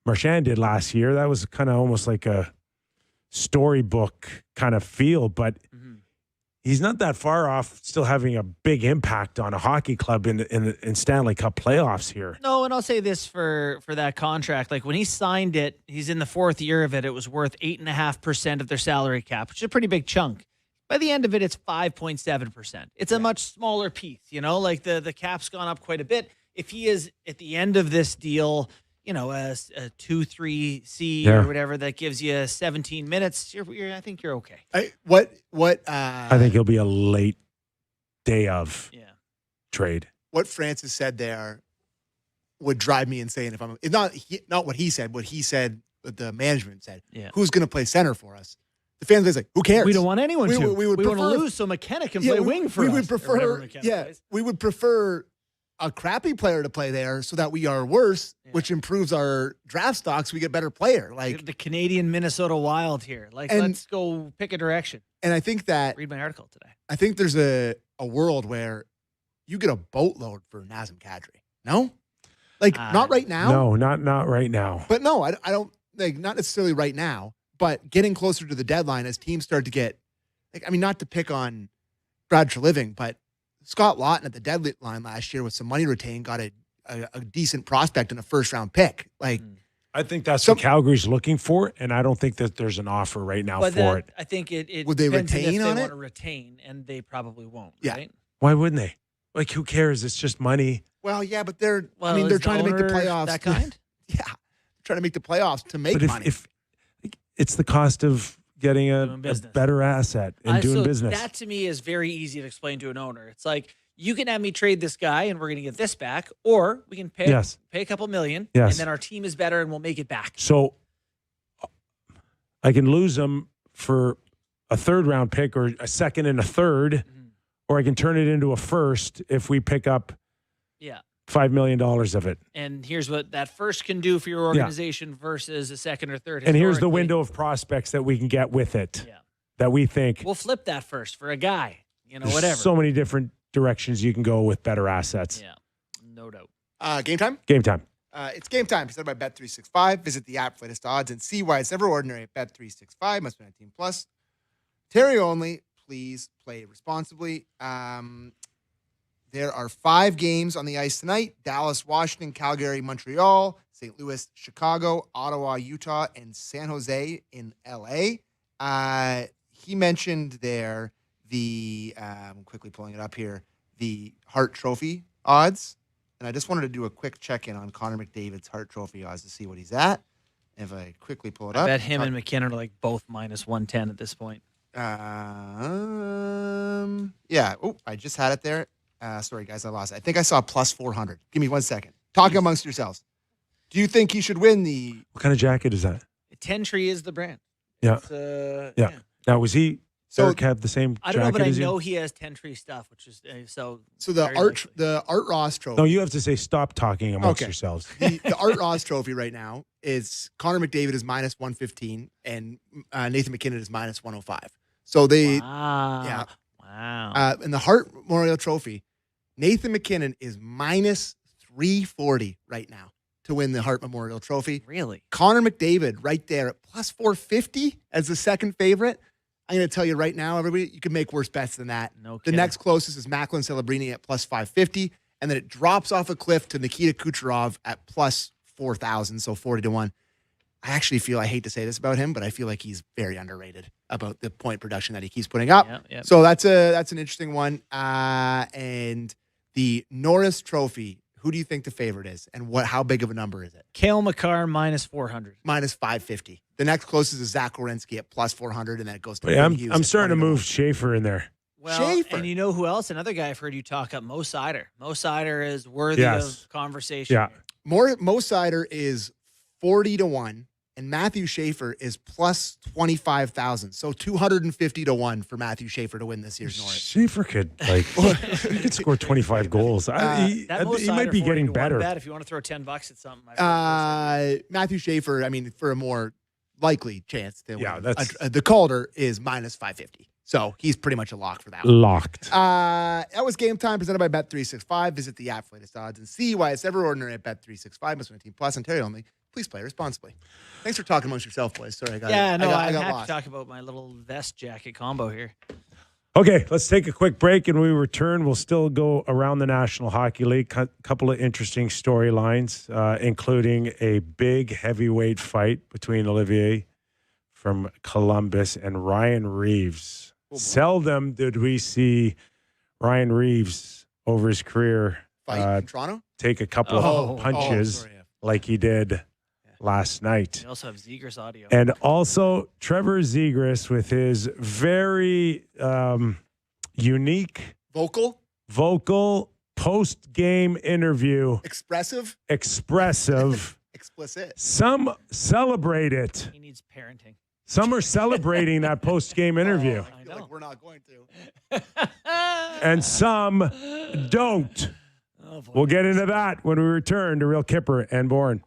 Marchand did last year. That was kind of almost like a storybook kind of feel, but he's not that far off still having a big impact on a hockey club in Stanley Cup playoffs here. No, and I'll say this for that contract. Like when he signed it, he's in the 4th year of it. It was worth 8.5% of their salary cap, which is a pretty big chunk. By the end of it, it's 5.7%. It's a much smaller piece, like the cap's gone up quite a bit. If he is at the end of this deal, a 2-3C or whatever that gives you 17 minutes, I think you're okay. I think he'll be a late day of trade. What Francis said there would drive me insane if it's not what he said, what the management said. Yeah. Who's going to play center for us? The fans are like, who cares? We don't want anyone to. We would want to prefer, lose so McKenna can play wing for us. We would prefer, we would prefer a crappy player to play there so that we are worse, which improves our draft stocks. We get a better player. Like the Canadian Minnesota Wild here. Let's go pick a direction. And I think that read my article today. I think there's a world where you get a boatload for Nazem Kadri. No? Not right now. No, not right now. But no, I don't not necessarily right now, but getting closer to the deadline as teams start to get not to pick on Brad Treliving, but Scott Lawton at the deadline last year with some money retained got a decent prospect and a first-round pick. I think that's what Calgary's looking for, and I don't think that there's an offer right now for it. I think it would they depends retain if on they it? want to retain, and they probably won't. Yeah. Right? Why wouldn't they? Who cares? It's just money. Well, yeah, but they're is trying to make the owner playoffs. that kind? Yeah, they're trying to make the playoffs to make money. If it's the cost of getting a better asset and doing business. That to me is very easy to explain to an owner. It's like, you can have me trade this guy and we're going to get this back, or we can pay a couple million and then our team is better and we'll make it back. So I can lose them for a 3rd-round pick or a 2nd and a 3rd, or I can turn it into a 1st if we pick up $5 million of it. And here's what that 1st can do for your organization versus a 2nd or 3rd. And here's the window of prospects that we can get with it that we think. We'll flip that 1st for a guy, There's whatever. So many different directions you can go with better assets. Yeah, no doubt. Game time? Game time. It's game time presented by Bet365. Visit the app for latest odds and see why it's never ordinary at Bet365. Must be 19 plus. Terry only. Please play responsibly. There are 5 games on the ice tonight: Dallas, Washington, Calgary, Montreal, St. Louis, Chicago, Ottawa, Utah, and San Jose in LA. He mentioned there I'm quickly pulling it up here, the Hart Trophy odds. And I just wanted to do a quick check-in on Connor McDavid's Hart Trophy odds to see what he's at. If I quickly pull it up. I bet him and McKinnon are like both minus 110 at this point. Yeah. Oh, I just had it there. Sorry, guys, I lost it. I think I saw plus 400. Give me 1 second. Talk amongst yourselves. Do you think he should win the... What kind of jacket is that? Tentree is the brand. Yeah. Yeah. Now, was he... Eric have the same jacket I don't know, but I as you? know he has Tentree stuff, which is so... So the Art Ross Trophy... No, you have to say stop talking amongst yourselves. The Art Ross Trophy right now is Connor McDavid is minus 115 and Nathan McKinnon is minus 105. So they... Wow. Yeah. Wow. In the Hart Memorial Trophy, Nathan McKinnon is minus 340 right now to win the Hart Memorial Trophy. Really? Connor McDavid right there at plus 450 as the second favorite. I'm going to tell you right now, everybody, you can make worse bets than that. No The kidding. next closest is Macklin Celebrini at plus 550, and then it drops off a cliff to Nikita Kucherov at plus 4,000, so 40 to 1. I actually feel, I hate to say this about him, but I feel like he's very underrated about the point production that he keeps putting up. Yep. So that's an interesting one. And the Norris Trophy, who do you think the favorite is, and how big of a number is it? Cale Makar minus 400. Minus 550. The next closest is Zach Werenski at plus 400, and then it goes to But Quinn Hughes I'm at starting to 20 move Schaefer in there. Well, Schaefer. and you know who else? Another guy I've heard you talk up, Mo Sider. Mo Sider is worthy Yes. of conversation. Yeah. Mo Sider is 40 to 1, and Matthew Schaefer is plus 25,000. So 250 to 1 for Matthew Schaefer to win this year's Norris. Schaefer could he could score 25 goals. He That Mo he Sider might be 40 getting to 1 better. Bet if you want to throw $10 at something. I've Matthew Schaefer, I mean, for a more likely chance to Yeah, win, that's- the Calder is minus 550. So he's pretty much a lock for that one. Locked. That was Game Time presented by Bet365. Visit the app for latest odds and see why it's ever ordinary at Bet365. Must win a team plus Ontario only. Please play responsibly. Thanks for talking amongst yourself, boys. Sorry, I got I'm got happy lost. to talk about my little vest jacket combo here. Okay, let's take a quick break, and when we return, we'll still go around the National Hockey League. Couple of interesting storylines, including a big heavyweight fight between Olivier from Columbus and Ryan Reeves. Seldom did we see Ryan Reeves over his career Fight in Toronto? take a couple of punches like he did last night. We also have Zegras audio. And also Trevor Zegras with his very unique Vocal? post-game interview. Expressive? Expressive. Explicit. Some celebrate it. He needs parenting. Some are celebrating that post-game interview. I feel like we're not going to. And some don't. We'll get into that when we return to Real Kyper and Bourne.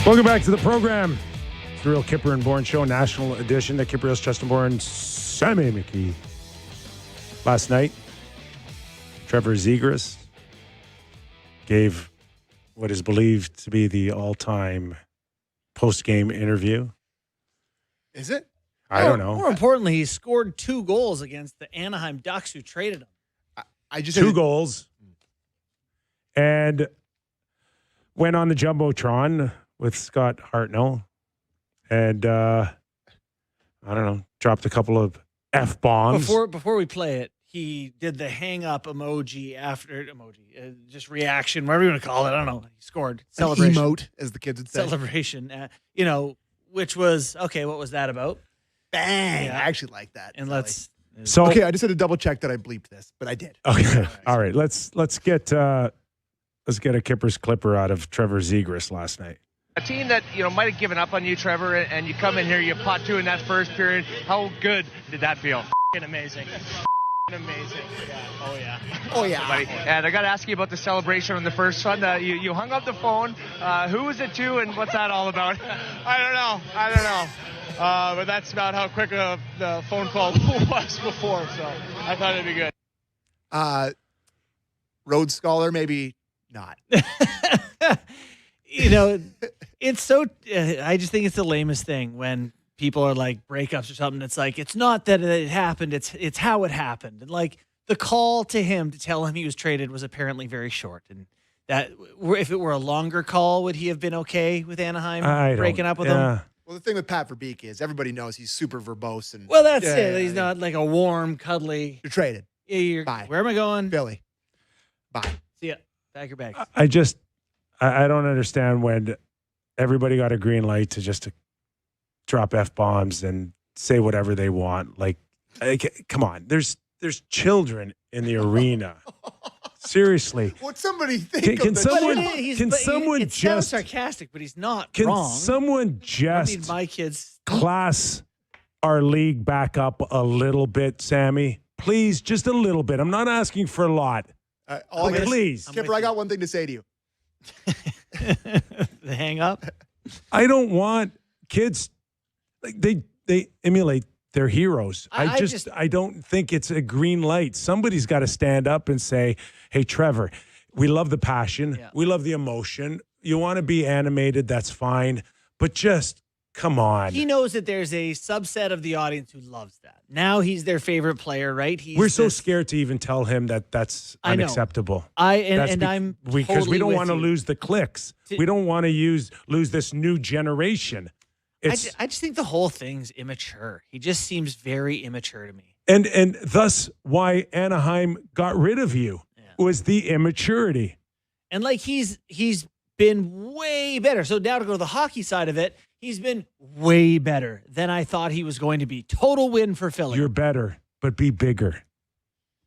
Welcome back to the program. It's the Real Kyper and Bourne Show, National Edition. The Kypreos, Justin Bourne, Sam McKee. Last night, Trevor Zegras gave what is believed to be the all-time post-game interview. Is it? I don't know. More importantly, he scored 2 goals against the Anaheim Ducks, who traded him. I just 2 goals. And went on the Jumbotron with Scott Hartnell. And, I don't know, dropped a couple of F-bombs. Before we play it, he did the hang-up emoji after just reaction, whatever you want to call it. I don't know. He scored. Celebration. An emote, as the kids would say. Celebration. Which was, okay, what was that about? Bang. Yeah. I actually like that. And really. Okay, I just had to double check that I bleeped this, but I did. Okay. All right. Let's get a Kipper's Clipper out of Trevor Zegras last night. A team that might have given up on you, Trevor, and you come in here, you pot 2 in that first period. How good did that feel? Amazing. Amazing. Yeah. Oh yeah. Oh yeah. Buddy. And I got to ask you about the celebration on the first one. You hung up the phone. Who was it to, and what's that all about? I don't know. But that's about how quick the phone call was before, so I thought it'd be good. Rhodes Scholar, maybe not. It's so. I just think it's the lamest thing when people are like breakups or something. It's like, it's not that it happened. It's how it happened. And like the call to him to tell him he was traded was apparently very short. And that if it were a longer call, would he have been okay with Anaheim breaking up with him? Well, the thing with Pat Verbeek is everybody knows he's super verbose. And well, that's it. He's not like a warm, cuddly. You're traded. Yeah, Bye. Where am I going? Philly. Bye. See ya. Pack your bags. I don't understand when everybody got a green light to drop F-bombs and say whatever they want. Like come on. There's children in the arena. Seriously. What somebody think can of someone it just sounds sarcastic, but he's not can wrong. someone I just need my kids class our league back up a little bit, Sammy? Please, just a little bit. I'm not asking for a lot. Please. Kipper, I got one thing to say to you. The hang up. I don't want kids like they emulate their heroes. I don't think it's a green light. Somebody's got to stand up and say, "Hey, Trevor, we love the passion. Yeah. We love the emotion. You want to be animated, that's fine, but just come on." He knows that there's a subset of the audience who loves that. Now he's their favorite player, right? We're so scared to even tell him that that's unacceptable. I'm because totally we don't with want to you. lose the clicks. We don't want to lose this new generation. I just think the whole thing's immature. He just seems very immature to me. And thus why Anaheim got rid of you was the immaturity. And like he's been way better. So now to go to the hockey side of it, he's been way better than I thought he was going to be. Total win for Philly. You're better, but be bigger.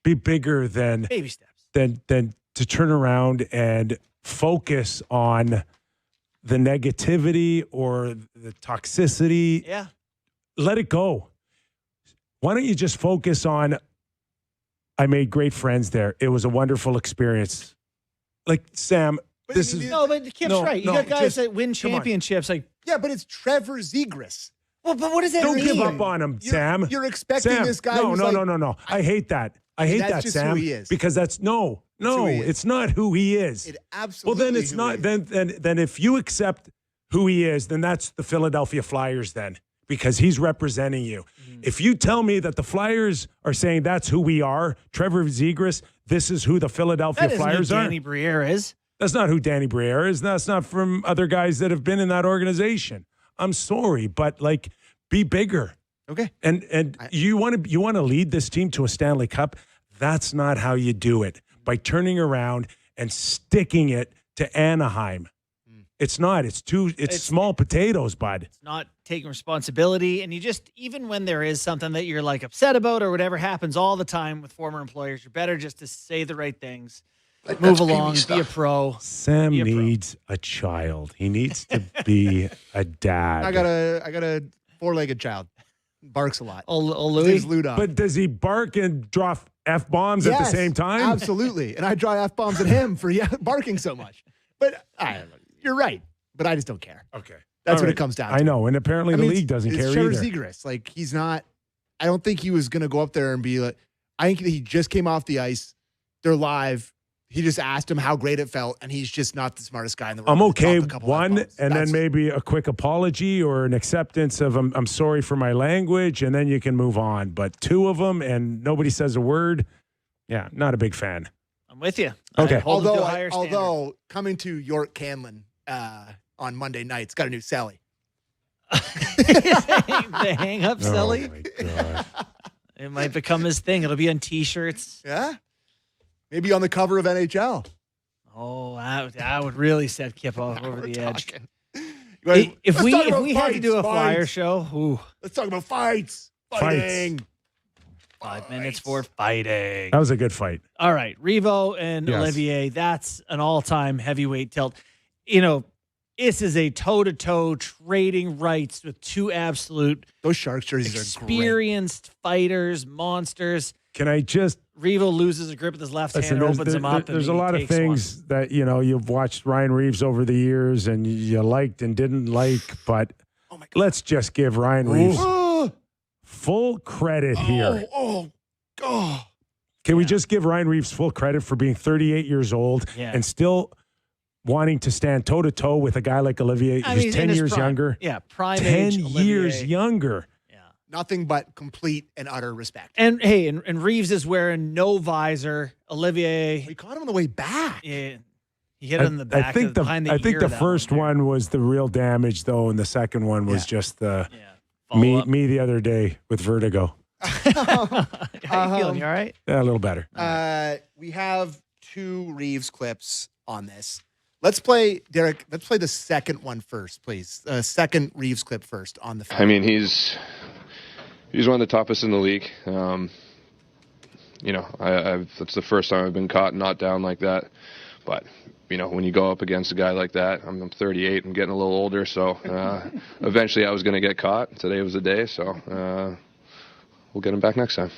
Be bigger than baby steps. Than to turn around and focus on the negativity or the toxicity. Yeah. Let it go. Why don't you just focus on, I made great friends there. It was a wonderful experience. Like, Sam, but Kip's right. You got guys that win championships. Like, yeah, but it's Trevor Zegras. Well, but what does that mean? mean? Don't give up on him, Sam. You're expecting this guy. No. I hate that. I hate that, just Sam. who he is. Because that's it's not who he is. It absolutely. Well, then it's not. Then if you accept who he is, then that's the Philadelphia Flyers. Then because he's representing you. Mm-hmm. If you tell me that the Flyers are saying that's who we are, Trevor Zegras, this is who the Philadelphia Flyers are. Danny Briere is. That's not who Danny Briere is. That's not from other guys that have been in that organization. I'm sorry, but like, be bigger. Okay. And you want to lead this team to a Stanley Cup. That's not how you do it. By turning around and sticking it to Anaheim. It's not. It's small potatoes, bud. It's not taking responsibility. And you just, even when there is something that you're like upset about or whatever happens all the time with former employers, you're better just to say the right things. Like, move along, be a pro. Sam needs a child. He needs to be a dad. I got a 4-legged child. Barks a lot. Oh, Louis? But does he bark and drop F-bombs at the same time? Absolutely. And I draw F-bombs at him for barking so much. But you're right. but I just don't care. Okay. That's All what right. it comes down to. I know, and apparently the league doesn't care Trevor either. Zegras. Like, he's not – I don't think he was going to go up there and be like – I think he just came off the ice. They're live. He just asked him how great it felt, and he's just not the smartest guy in the world. I'm okay, one, and then maybe a quick apology or an acceptance of I'm sorry for my language, and then you can move on. But two of them, and nobody says a word, yeah, not a big fan. I'm with you. Okay. Although coming to York Canlan on Monday nights, got a new celly. The hang-up Oh, Selly. my God. It might become his thing. It'll be on T-shirts. Yeah. Maybe on the cover of NHL. Oh, that would really set Kip over the edge. Right, If we let's talk had to do a about flyer fights. show, ooh, Let's talk about fights. Fighting. 5 minutes for fighting. That was a good fight. All right, Revo and Yes. Olivier, that's an all-time heavyweight tilt. You know, this is a toe-to-toe trading rights with two absolute Those Sharks jerseys are great. experienced fighters, monsters. Can I just Revo loses a grip with his left hand and opens him up. There's and a lot of takes things that, you've watched Ryan Reeves over the years and you liked and didn't like, but let's just give Ryan Reeves full credit here. Can we just give Ryan Reeves full credit for being 38 years old and still wanting to stand toe-to-toe with a guy like Olivier, who's 10 years younger? Yeah, prime 10 age years Olivier. younger. Nothing but complete and utter respect. And hey, and Reeves is wearing no visor. Olivier, We caught him on the way back. yeah, he hit him in the back. I think behind the I think ear, the that first one was the real damage, though, and the second one was just the me the other day with vertigo. How you feeling? You all right? Yeah, a little better. We have two Reeves clips on this. Let's play, Derek. Let's play the second one first, please. Second Reeves clip first on the phone. I mean, he's one of the toughest in the league. That's the first time I've been caught not down like that. But, when you go up against a guy like that, I'm 38 and getting a little older, so eventually I was going to get caught. Today was the day, so we'll get him back next time.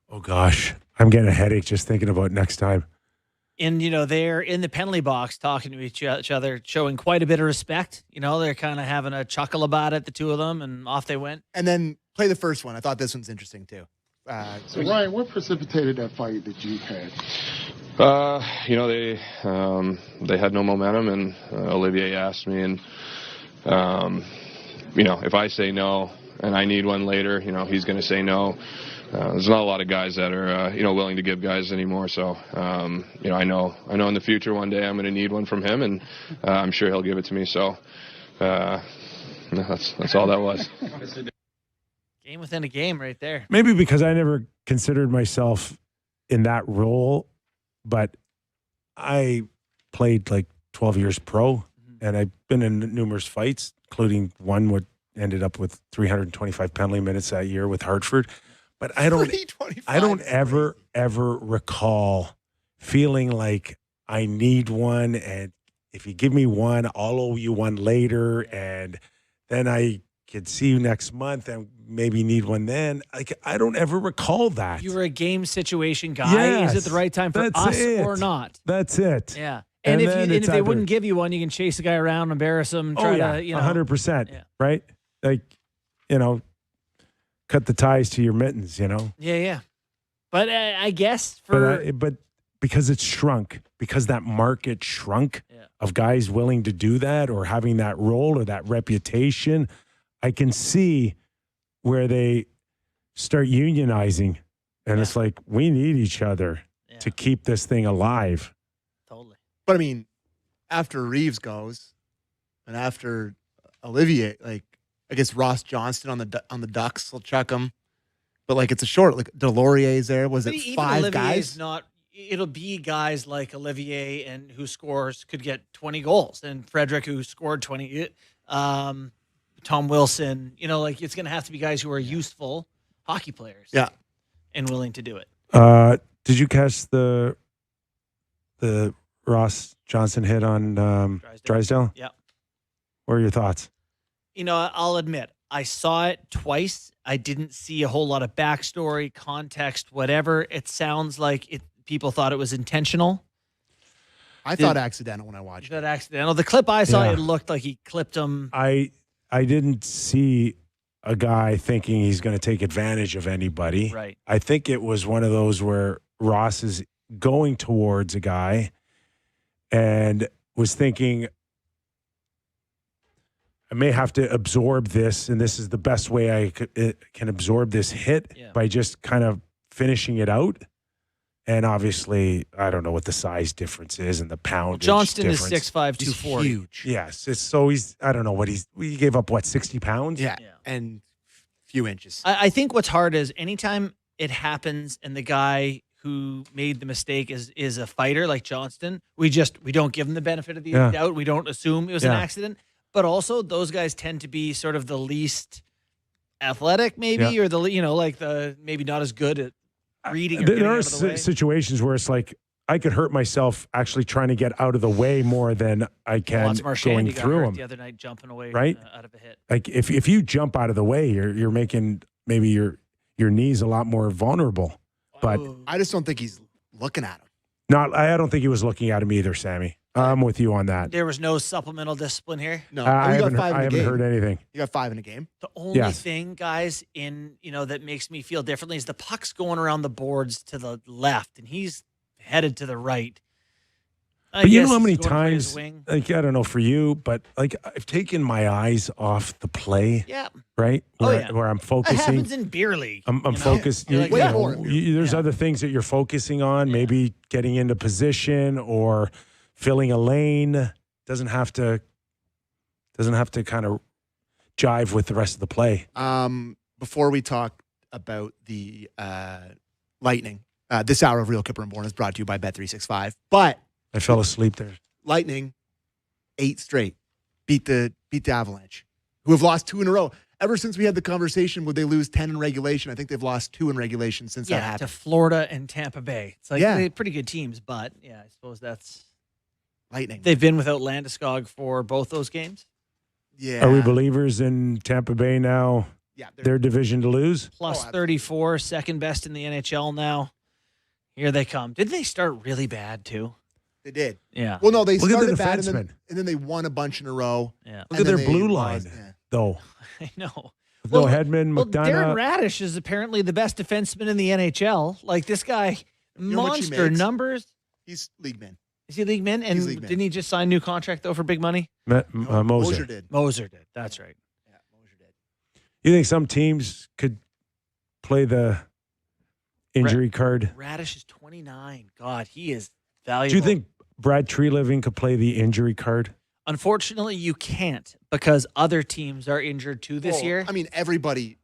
Oh, gosh. I'm getting a headache just thinking about next time. And, they're in the penalty box talking to each other, showing quite a bit of respect. They're kind of having a chuckle about it, the two of them, and off they went. And then play the first one. I thought this one's interesting, too. So, Ryan, what precipitated that fight that you had? They had no momentum, and Olivier asked me, and, if I say no and I need one later, he's going to say no. There's not a lot of guys that are, willing to give guys anymore. So, I know in the future one day I'm going to need one from him, and I'm sure he'll give it to me. So, that's all that was. Game within a game right there. Maybe because I never considered myself in that role, but I played like 12 years pro, and I've been in numerous fights, including one what ended up with 325 penalty minutes that year with Hartford. But I don't ever recall feeling like I need one, and if you give me one, I'll owe you one later, and then I could see you next month and maybe need one then. Like, I don't ever recall that. You were a game situation guy. Yes, Is it the right time for that's us it. or not? That's it. Yeah. And if they wouldn't give you one, you can chase the guy around, embarrass him, try to, 100%, right? Like, cut the ties to your mittens, Yeah. But I guess but because it's shrunk, because that market shrunk of guys willing to do that or having that role or that reputation, I can see where they start unionizing, and it's like, we need each other to keep this thing alive. Totally. But, I mean, after Reeves goes and after Olivier, like, I guess Ross Johnston on the Ducks will chuck him. But, like, it's a short. Like, Delorier's there. Was it even 5 Olivier's guys? It'll be guys like Olivier and who scores could get 20 goals, and Frederick who scored 20. Tom Wilson, it's going to have to be guys who are useful hockey players. Yeah. And willing to do it. Did you catch the Ross Johnson hit on Drysdale? Yeah. What are your thoughts? I'll admit, I saw it twice. I didn't see a whole lot of backstory, context, whatever. It sounds like people thought it was intentional. I thought accidental when I watched that accidental. The clip I saw, Yeah. it looked like he clipped him. I didn't see a guy thinking he's going to take advantage of anybody. Right. I think it was one of those where Ross is going towards a guy and was thinking, I may have to absorb this, and this is the best way I can absorb this hit by just kind of finishing it out. And obviously, I don't know what the size difference is and the poundage Johnston difference. is 6'5", 240. huge. Yes. He's, I don't know what he gave up, 60 pounds? Yeah. And few inches. I think what's hard is anytime it happens and the guy who made the mistake is a fighter like Johnston, we don't give him the benefit of the doubt. We don't assume it was an accident. But also, those guys tend to be sort of the least athletic, maybe, or the maybe not as good at reading. Or There getting are out of the way. situations where it's like I could hurt myself actually trying to get out of the way more than I can Lance Marchand, going he got through hurt them. the other night jumping away Right? Out of a hit. Like if you jump out of the way, you're making maybe your knees a lot more vulnerable. But I just don't think he's looking at him. I don't think he was looking at him either, Sammy. I'm with you on that. There was no supplemental discipline here. No, I we got haven't 5 in a heard game. anything. You got 5 in a game. The only Yes. thing, guys, that makes me feel differently is the puck's going around the boards to the left, and he's headed to the right. But you know guess how many he's going for his times, wing. like, I don't know for you, but like I've taken my eyes off the play. Yeah. Right? Where I'm That focusing. happens in beer league. I'm focused. You're like, Way yeah. more. There's other things that you're focusing on, maybe getting into position or filling a lane. Doesn't have to kind of jive with the rest of the play. Before we talk about the Lightning, this hour of Real Kyper Bourne is brought to you by Bet365. But I fell asleep there. Lightning, 8 straight, beat the Avalanche, who have lost 2 in a row. Ever since we had the conversation, would they lose 10 in regulation? I think they've lost 2 in regulation since that to happened. Florida and Tampa Bay. It's like they're pretty good teams, but I suppose that's Lightning. they've been without Landeskog for both those games. Yeah. Are we believers in Tampa Bay now? Yeah, their division to lose. Plus 34, second best in the NHL now. Here they come. Didn't they start really bad too? They did. Yeah. Well, no, they Look at started the bad, defensemen. and then they won a bunch in a row. Yeah. Look at their blue line, though. I know. No Hedman, Well, McDonough. Darren Radish is apparently the best defenseman in the NHL. Like this guy, know how much he monster makes? numbers. He's league man. Is he league man? And He's league man. didn't he just sign a new contract though for big money? Moser. did. Moser did. That's right. Yeah, Moser did. You think some teams could play the injury card? Radish is 29. God, he is valuable. Do you think Brad Treliving could play the injury card? Unfortunately, you can't because other teams are injured too this year. I mean, everybody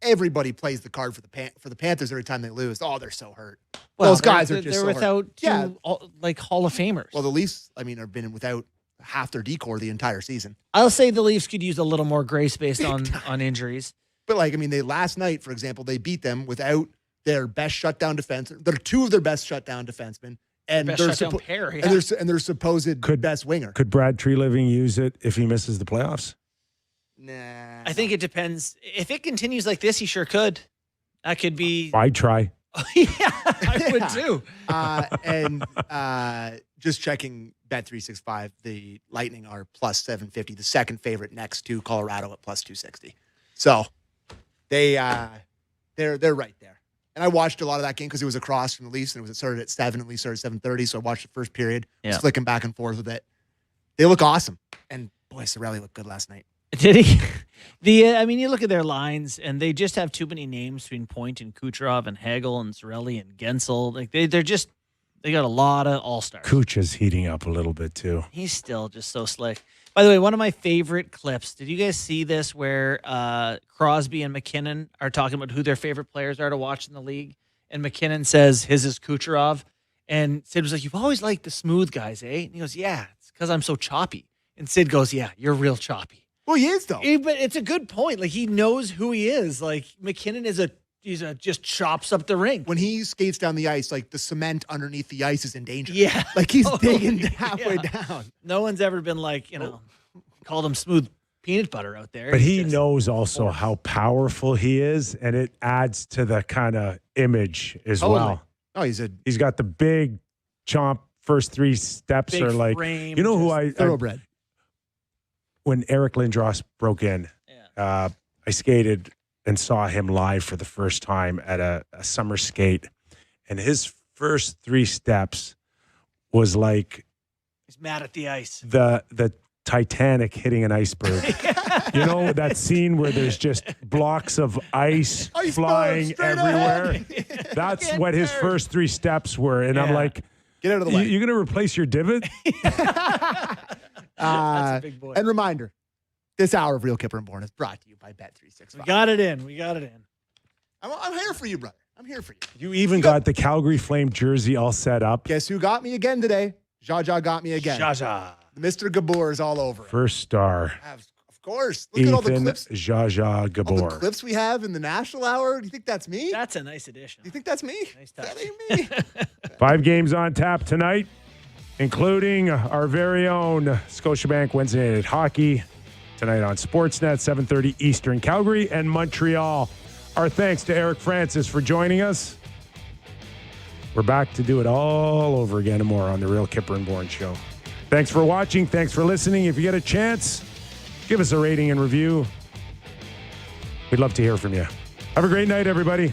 plays the card for the Panthers every time they lose. Oh, they're so hurt. Those guys are just they're so without hurt. two like Hall of Famers. Well, the Leafs, have been without half their decor the entire season. I'll say the Leafs could use a little more grace based on injuries. But they last night, for example, they beat them without their best shutdown defense. They're 2 of their best shutdown defensemen, and Best their shutdown pair, yeah. and their supposed best winger. Could Brad Treliving use it if he misses the playoffs? Nah. I think it depends. If it continues like this, he sure could. That could be. I'd try. Yeah, I would too. And just checking Bet365, the Lightning are plus 750, the second favorite next to Colorado at plus 260. So they're right there. And I watched a lot of that game because it was across from the Leafs, and it started at 7, and the Leafs started at 7:30. So I watched the first period, just flicking back and forth with it. They look awesome, and boy, Cirelli looked good last night. Did he? You look at their lines, and they just have too many names between Point and Kucherov and Hagel and Cirelli and Gensel. Like they got a lot of all-stars. Kuch is heating up a little bit too. He's still just so slick. By the way, one of my favorite clips. Did you guys see this where Crosby and McKinnon are talking about who their favorite players are to watch in the league? And McKinnon says his is Kucherov. And Sid was like, "You've always liked the smooth guys, eh?" And he goes, "Yeah, it's because I'm so choppy." And Sid goes, "Yeah, you're real choppy." Well, he is, though. But it's a good point. Like, he knows who he is. Like, McKinnon just chops up the rink. When he skates down the ice, like the cement underneath the ice is in danger. Yeah. Like he's digging halfway down. No one's ever been like, called him smooth peanut butter out there. But he knows also how powerful he is, and it adds to the kind of image as well. Oh, he's got the big chomp first 3 steps Big are like, frame, you know who thoroughbred. When Eric Lindros broke in, I skated and saw him live for the first time at a summer skate. And his first 3 steps was like He's mad at the ice. The Titanic hitting an iceberg. You know that scene where there's just blocks of ice flying everywhere? That's what his first 3 steps were. And I'm like, get out of the way. You're going to replace your divot? That's a big boy. And reminder, this hour of Real Kyper and Bourne is brought to you by Bet365. We got it in. I'm here for you, brother. I'm here for you. You even got the Calgary Flame jersey all set up. Guess who got me again today? Jaja got me again. Jaja. Mr. Gabor is all over it. First star. Of course. Look at all the clips. Jaja Gabor. All the clips we have in the National Hour. Do you think that's me? That's a nice addition. Do you think that's me? Nice touch. That ain't me. 5 games on tap tonight, including our very own Scotiabank Wednesday Night Hockey. Tonight on Sportsnet, 7:30 Eastern, Calgary and Montreal. Our thanks to Eric Francis for joining us. We're back to do it all over again and more on the Real Kyper and Bourne Show. Thanks for watching. Thanks for listening. If you get a chance, give us a rating and review. We'd love to hear from you. Have a great night, everybody.